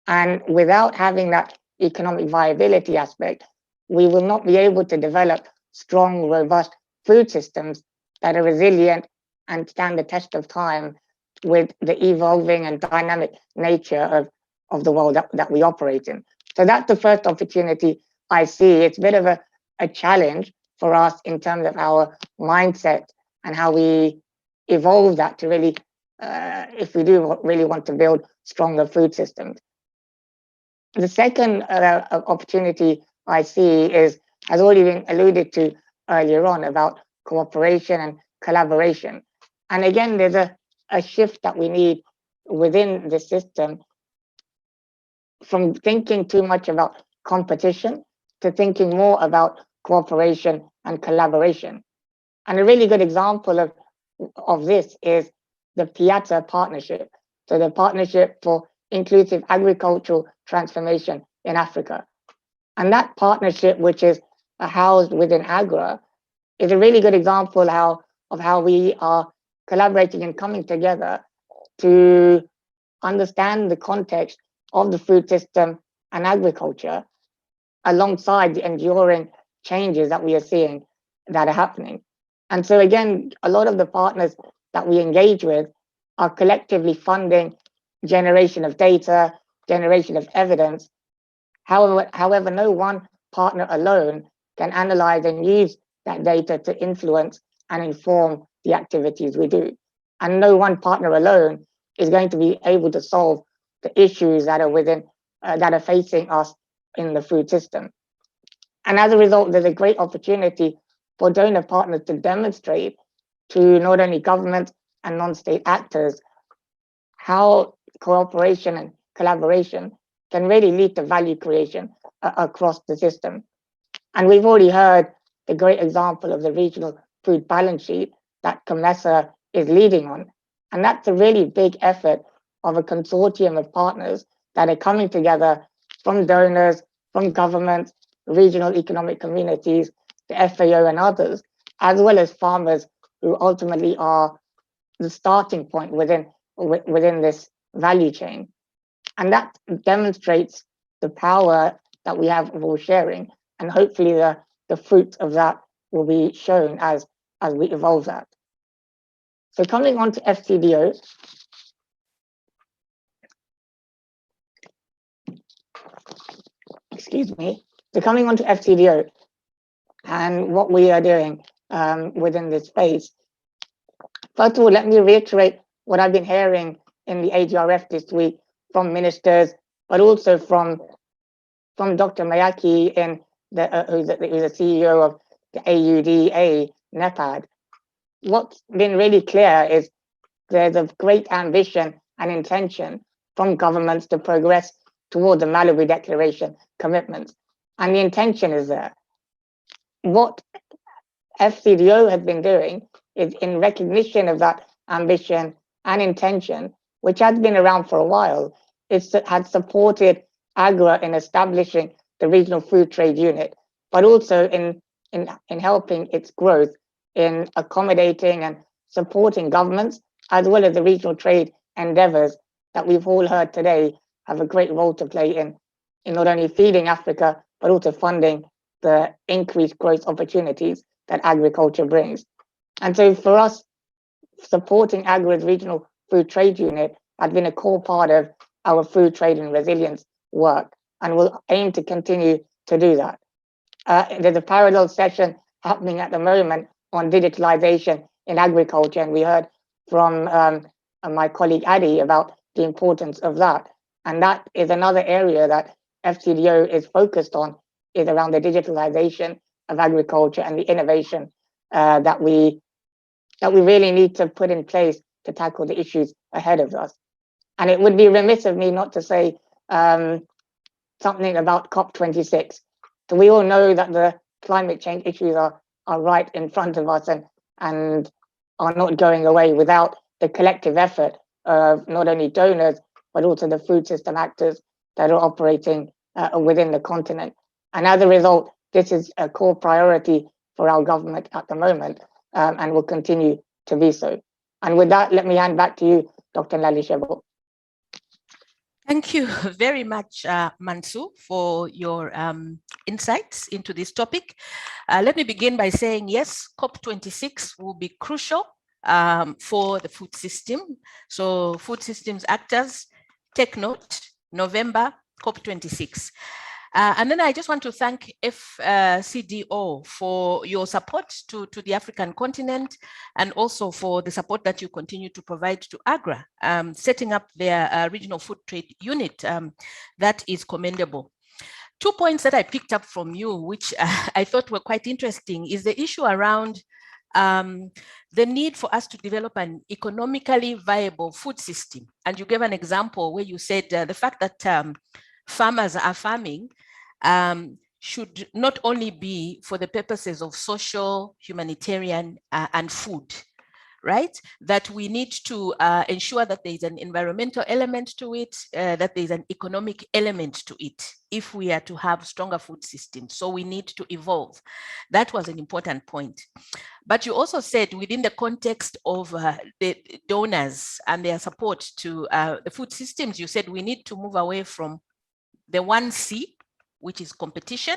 And without having that economic viability aspect, we will not be able to develop strong, robust food systems that are resilient and stand the test of time with the evolving and dynamic nature of the world that we operate in. So that's the first opportunity I see. It's a bit of a challenge for us in terms of our mindset and how we evolve that to really, if we do really want to build stronger food systems. The second opportunity I see has already been alluded to earlier on about cooperation and collaboration. And again, there's a shift that we need within the system from thinking too much about competition to thinking more about cooperation and collaboration. And a really good example of this is the Piazza Partnership. So the Partnership for Inclusive Agricultural Transformation in Africa. And that partnership, which is housed within AGRA, is a really good example of how we are collaborating and coming together to understand the context of the food system and agriculture alongside the enduring changes that we are seeing that are happening. And so again, a lot of the partners that we engage with are collectively funding generation of data, generation of evidence. However, no one partner alone can analyze and use that data to influence and inform the activities we do. And no one partner alone is going to be able to solve the issues that are facing us in the food system. And as a result, there's a great opportunity for donor partners to demonstrate to not only government and non-state actors how cooperation and collaboration can really lead to value creation across the system. And we've already heard the great example of the regional food balance sheet that COMESA is leading on. And that's a really big effort of a consortium of partners that are coming together from donors, from governments, regional economic communities, the FAO and others, as well as farmers who ultimately are the starting point within this value chain. And that demonstrates the power that we have of all sharing, and hopefully the fruit of that will be shown as we evolve that. So coming on to FCDO, excuse me. So coming on to FCDO and what we are doing within this space. First of all, let me reiterate what I've been hearing in the AGRF this week from ministers, but also from Dr. Mayaki, who's the CEO of the AUDA NEPAD. What's been really clear is there's a great ambition and intention from governments to progress toward the Malawi Declaration commitments. And the intention is there. What FCDO has been doing is in recognition of that ambition and intention, which has been around for a while, it has supported AGRA in establishing the regional food trade unit, but also in helping its growth in accommodating and supporting governments, as well as the regional trade endeavors that we've all heard today have a great role to play in not only feeding Africa, but also funding the increased growth opportunities that agriculture brings. And so for us, supporting AGRA's regional food trade unit has been a core part of our food trade and resilience work, and we'll aim to continue to do that. There's a parallel session happening at the moment on digitalization in agriculture, and we heard from my colleague Adi about the importance of that. And that is another area that FCDO is focused on, is around the digitalization of agriculture and the innovation that we really need to put in place to tackle the issues ahead of us. And it would be remiss of me not to say something about COP26. So we all know that the climate change issues are right in front of us and are not going away without the collective effort of not only donors, but also the food system actors that are operating within the continent. And as a result, this is a core priority for our government at the moment, and will continue to be so. And with that, let me hand back to you, Dr. Nalishebo. Thank you very much, Mansour, for your insights into this topic. Let me begin by saying, yes, COP26 will be crucial for the food system. So food systems actors, take note, November, COP26. And then I just want to thank FCDO for your support to the African continent, and also for the support that you continue to provide to AGRA, setting up their regional food trade unit. That is commendable. 2 points that I picked up from you, which I thought were quite interesting, is the issue around the need for us to develop an economically viable food system. And you gave an example where you said the fact that farmers are farming should not only be for the purposes of social, humanitarian, and food, right? That we need to ensure that there is an environmental element to it, that there is an economic element to it, if we are to have stronger food systems. So we need to evolve. That was an important point. But you also said, within the context of the donors and their support to the food systems, you said we need to move away from the 1C, which is competition,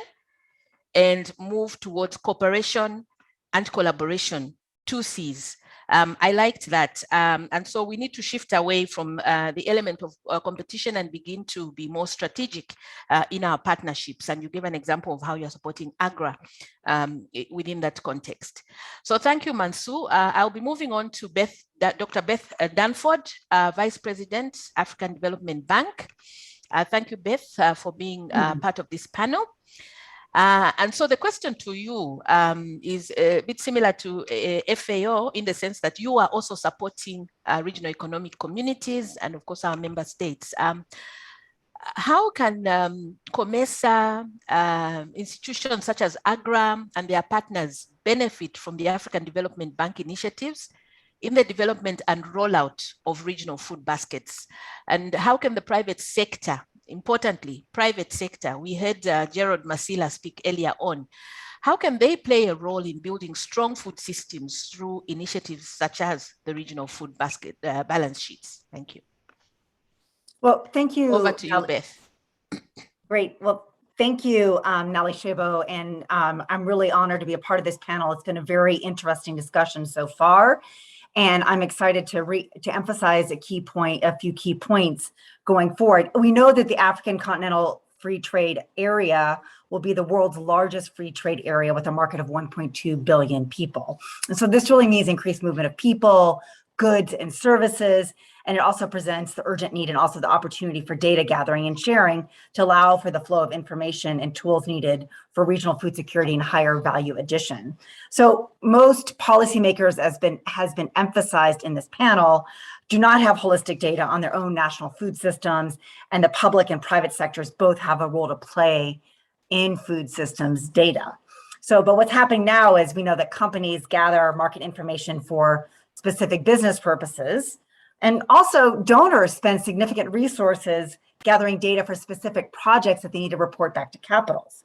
and move towards cooperation and collaboration, 2 Cs. I liked that. And so we need to shift away from the element of competition and begin to be more strategic in our partnerships. And you gave an example of how you're supporting AGRA within that context. So thank you, Mansour. I'll be moving on to Dr. Beth Danford, Vice President, African Development Bank. Thank you, Beth, for being part of this panel. And so the question to you is a bit similar to FAO, in the sense that you are also supporting regional economic communities and, of course, our member states. How can COMESA, institutions such as AGRA and their partners benefit from the African Development Bank initiatives in the development and rollout of regional food baskets? And how can the private sector, importantly, private sector, we heard Gerald Masila speak earlier on, how can they play a role in building strong food systems through initiatives such as the regional food basket balance sheets? Thank you. Well, thank you. Over to you, Beth. Great. Well, thank you, Nalishebo, and I'm really honored to be a part of this panel. It's been a very interesting discussion so far, and I'm excited to emphasize a few key points going forward. We know that the African Continental Free Trade Area will be the world's largest free trade area with a market of 1.2 billion people. And so this really means increased movement of people, goods, and services. And it also presents the urgent need and also the opportunity for data gathering and sharing to allow for the flow of information and tools needed for regional food security and higher value addition. So most policymakers, as has been emphasized in this panel, do not have holistic data on their own national food systems, and the public and private sectors both have a role to play in food systems data. So, but what's happening now is we know that companies gather market information for specific business purposes, and also donors spend significant resources gathering data for specific projects that they need to report back to capitals.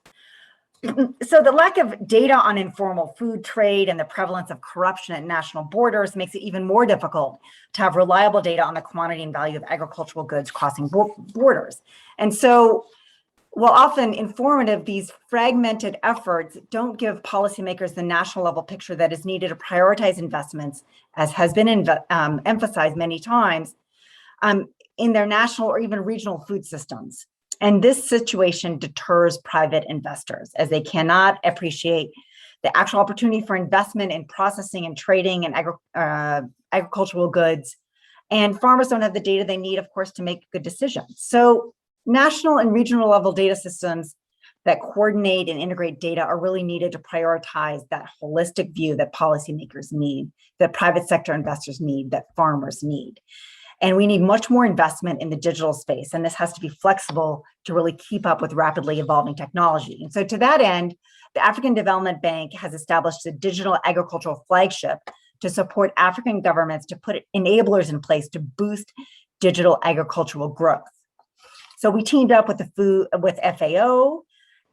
So the lack of data on informal food trade and the prevalence of corruption at national borders makes it even more difficult to have reliable data on the quantity and value of agricultural goods crossing borders. And so, while often informative, these fragmented efforts don't give policymakers the national level picture that is needed to prioritize investments, as has been emphasized many times, in their national or even regional food systems. And this situation deters private investors, as they cannot appreciate the actual opportunity for investment in processing and trading and agricultural goods. And farmers don't have the data they need, of course, to make good decisions. So national and regional level data systems that coordinate and integrate data are really needed to prioritize that holistic view that policymakers need, that private sector investors need, that farmers need. And we need much more investment in the digital space, and this has to be flexible to really keep up with rapidly evolving technology. And so to that end, the African Development Bank has established a digital agricultural flagship to support African governments to put enablers in place to boost digital agricultural growth. So we teamed up with FAO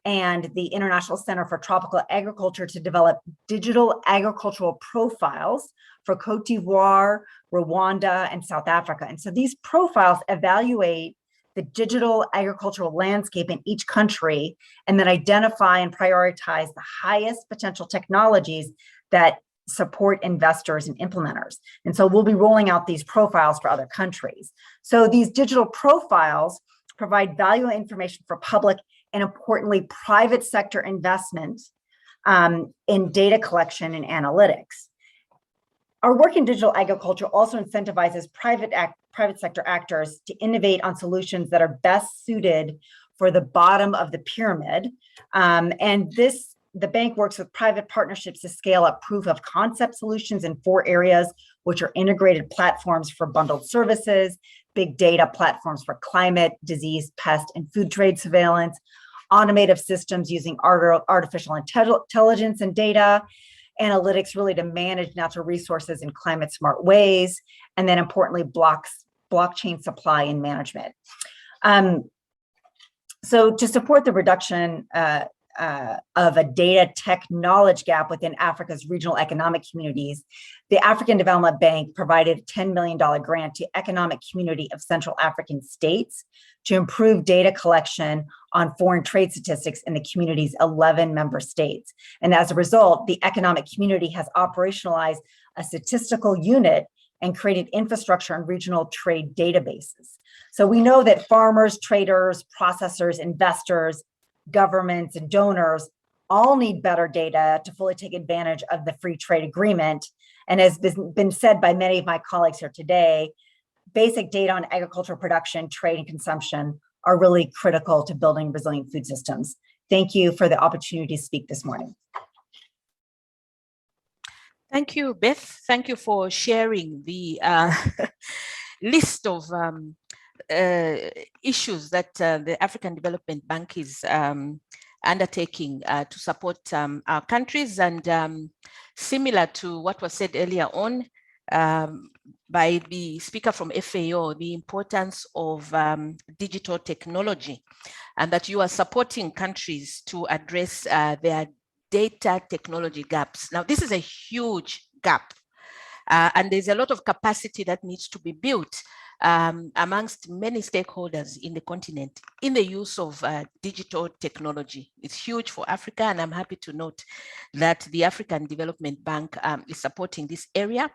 and the International Center for Tropical Agriculture to develop digital agricultural profiles for Cote d'Ivoire, Rwanda, and South Africa. And so these profiles evaluate the digital agricultural landscape in each country, and then identify and prioritize the highest potential technologies that support investors and implementers. And so we'll be rolling out these profiles for other countries. So these digital profiles provide valuable information for public and, importantly, private sector investment in data collection and analytics. Our work in digital agriculture also incentivizes private sector actors to innovate on solutions that are best suited for the bottom of the pyramid. The bank works with private partnerships to scale up proof of concept solutions in 4 areas, which are integrated platforms for bundled services, big data platforms for climate, disease, pest, and food trade surveillance, automated systems using artificial intelligence and data, analytics really to manage natural resources in climate smart ways, and then importantly, blockchain supply and management. So to support the reduction of a data tech knowledge gap within Africa's regional economic communities, the African Development Bank provided a $10 million grant to Economic Community of Central African States to improve data collection on foreign trade statistics in the community's 11 member states. And as a result, the economic community has operationalized a statistical unit and created infrastructure and regional trade databases. So we know that farmers, traders, processors, investors, governments, and donors all need better data to fully take advantage of the free trade agreement. And as been said by many of my colleagues here today, basic data on agricultural production, trade, and consumption are really critical to building resilient food systems. Thank you for the opportunity to speak this morning. Thank you, Beth. Thank you for sharing the list of issues that the African Development Bank is undertaking to support our countries, and similar to what was said earlier on by the speaker from FAO, the importance of digital technology, and that you are supporting countries to address their data technology gaps. Now, this is a huge gap, and there's a lot of capacity that needs to be built amongst many stakeholders in the continent in the use of digital technology. It's huge for Africa, and I'm happy to note that the African Development Bank is supporting this area.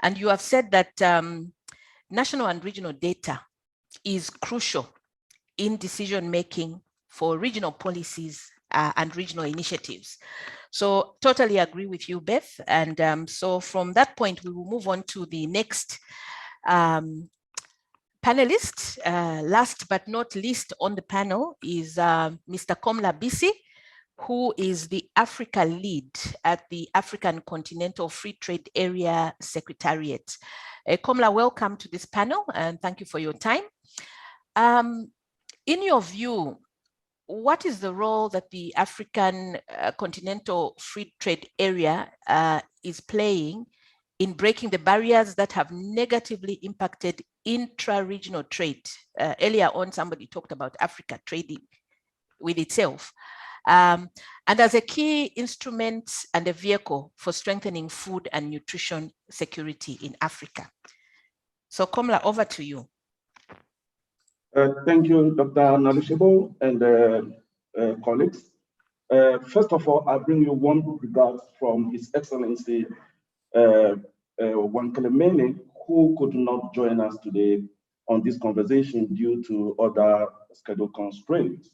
And you have said that national and regional data is crucial in decision-making for regional policies and regional initiatives. So totally agree with you, Beth. And so from that point, we will move on to the next panelist. Last but not least on the panel is Mr. Komla Bisi, who is the Africa lead at the African Continental Free Trade Area Secretariat. Komla, welcome to this panel, and thank you for your time. In your view, what is the role that the African Continental Free Trade Area is playing in breaking the barriers that have negatively impacted intra-regional trade? Earlier on, somebody talked about Africa trading with itself. And as a key instrument and a vehicle for strengthening food and nutrition security in Africa. So Komla, over to you. Thank you, Dr. Nalishebo and colleagues. First of all, I bring you warm regards from His Excellency Wankelemene, who could not join us today on this conversation due to other schedule constraints.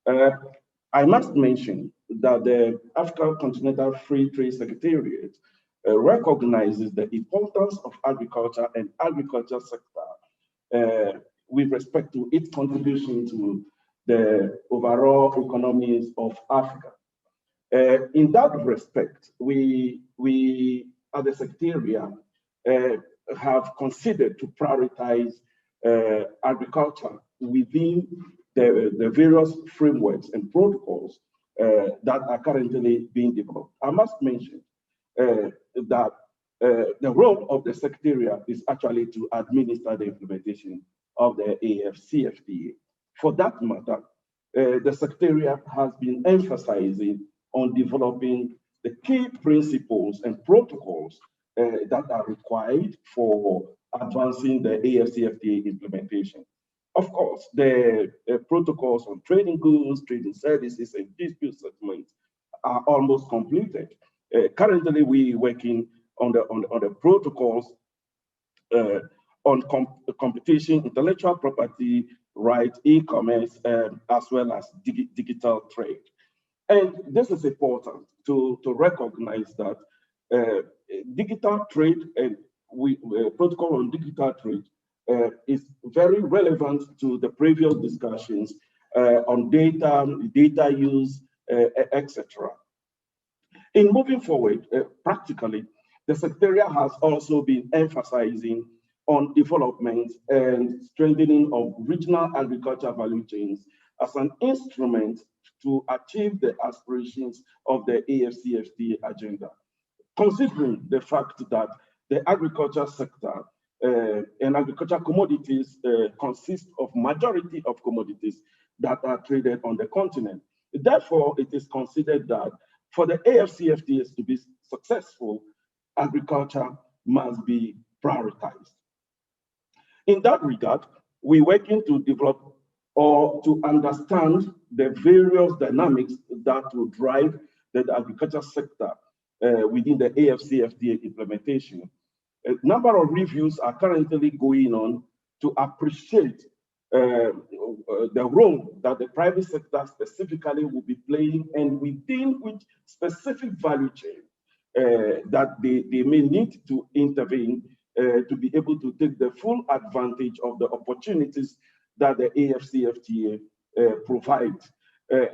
I must mention that the African Continental Free Trade Secretariat recognizes the importance of agriculture and agriculture sector with respect to its contribution to the overall economies of Africa. In that respect, we at the Secretariat have considered to prioritize agriculture within the various frameworks and protocols that are currently being developed. I must mention that the role of the Secretariat is actually to administer the implementation of the AFCFTA. For that matter, the Secretariat has been emphasizing on developing the key principles and protocols that are required for advancing the AFCFTA implementation. Of course, the protocols on trading goods, trading services, and dispute settlements are almost completed. Currently, we're working on the protocols on competition, intellectual property rights, e-commerce, as well as digital trade. And this is important to recognize that digital trade and protocol on digital trade is very relevant to the previous discussions on data use, etc. In moving forward, practically, the Secretariat has also been emphasizing on development and strengthening of regional agriculture value chains as an instrument to achieve the aspirations of the AFCFTA agenda. Considering the fact that the agriculture sector and agricultural commodities consist of majority of commodities that are traded on the continent. Therefore, it is considered that for the AFCFTAs to be successful, agriculture must be prioritized. In that regard, we're working to develop or to understand the various dynamics that will drive the agriculture sector within the AFCFTA implementation. A number of reviews are currently going on to appreciate the role that the private sector specifically will be playing and within which specific value chain that they may need to intervene to be able to take the full advantage of the opportunities that the AFCFTA provides.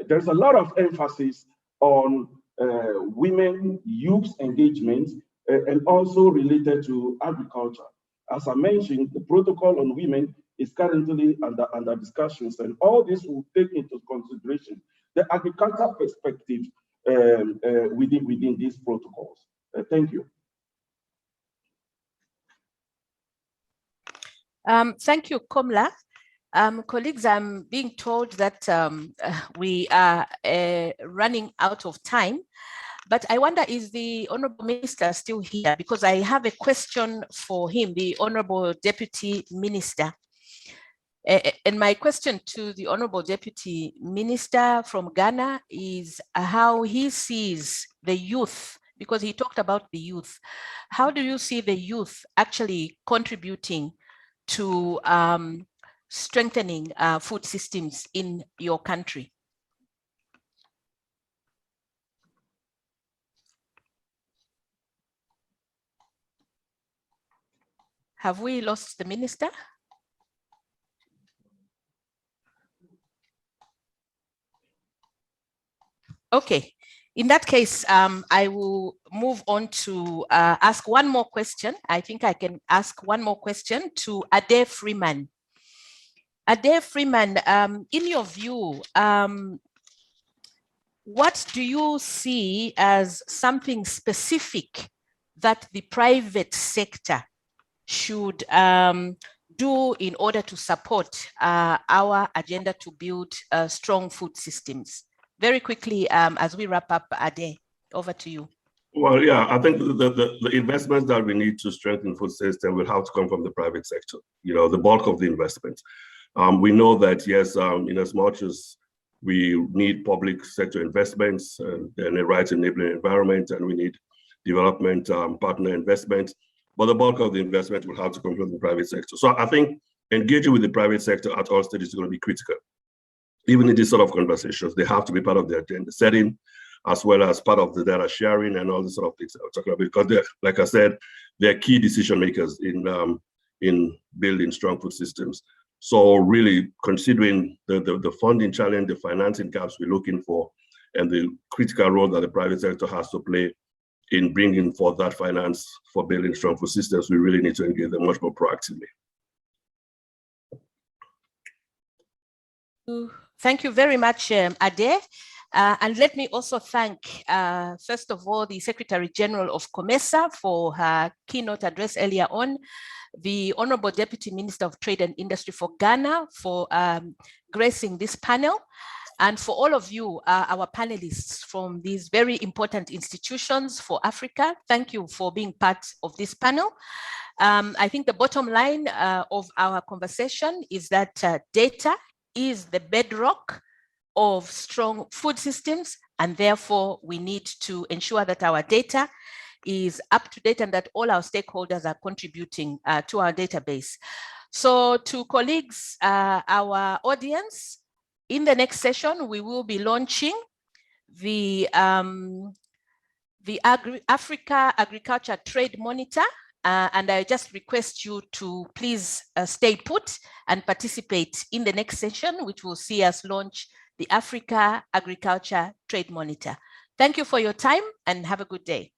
There's a lot of emphasis on women, youth engagement, and also related to agriculture. As I mentioned, the protocol on women is currently under discussions, and all this will take into consideration the agricultural perspective within these protocols. Thank you. Thank you, Komla. Colleagues, I'm being told that we are running out of time, but I wonder, is the Honorable Minister still here? Because I have a question for him, the Honorable Deputy Minister. And my question to the Honorable Deputy Minister from Ghana is how he sees the youth, because he talked about the youth. How do you see the youth actually contributing to strengthening food systems in your country? Have we lost the minister? Okay, in that case, I will move on to ask one more question. I think I can ask one more question to Ade Freeman. Ade Freeman, in your view, what do you see as something specific that the private sector should do in order to support our agenda to build strong food systems? Very quickly, as we wrap up, Ade, over to you. Well, yeah, I think the investments that we need to strengthen food system will have to come from the private sector, you know, the bulk of the investments. We know that, yes, in as much as we need public sector investments and a right enabling environment, and we need development partner investment, but the bulk of the investment will have to come from the private sector. So I think engaging with the private sector at all stages is going to be critical. Even in these sort of conversations, they have to be part of the agenda setting, as well as part of the data sharing and all these sort of things I'm talking about, because they're, like I said, they're key decision makers in building strong food systems. So really considering the funding challenge, the financing gaps we're looking for, and the critical role that the private sector has to play in bringing forth that finance for building strong food systems, we really need to engage them much more proactively. Thank you very much, Ade. And let me also thank, first of all, the Secretary General of COMESA for her keynote address earlier on, the Honorable Deputy Minister of Trade and Industry for Ghana for gracing this panel, And for all of you, our panelists from these very important institutions for Africa, thank you for being part of this panel. I think the bottom line of our conversation is that data is the bedrock of strong food systems, and therefore we need to ensure that our data is up to date and that all our stakeholders are contributing to our database. So to colleagues, our audience, in the next session, we will be launching the Africa Agriculture Trade Monitor. And I just request you to please stay put and participate in the next session, which will see us launch the Africa Agriculture Trade Monitor. Thank you for your time and have a good day.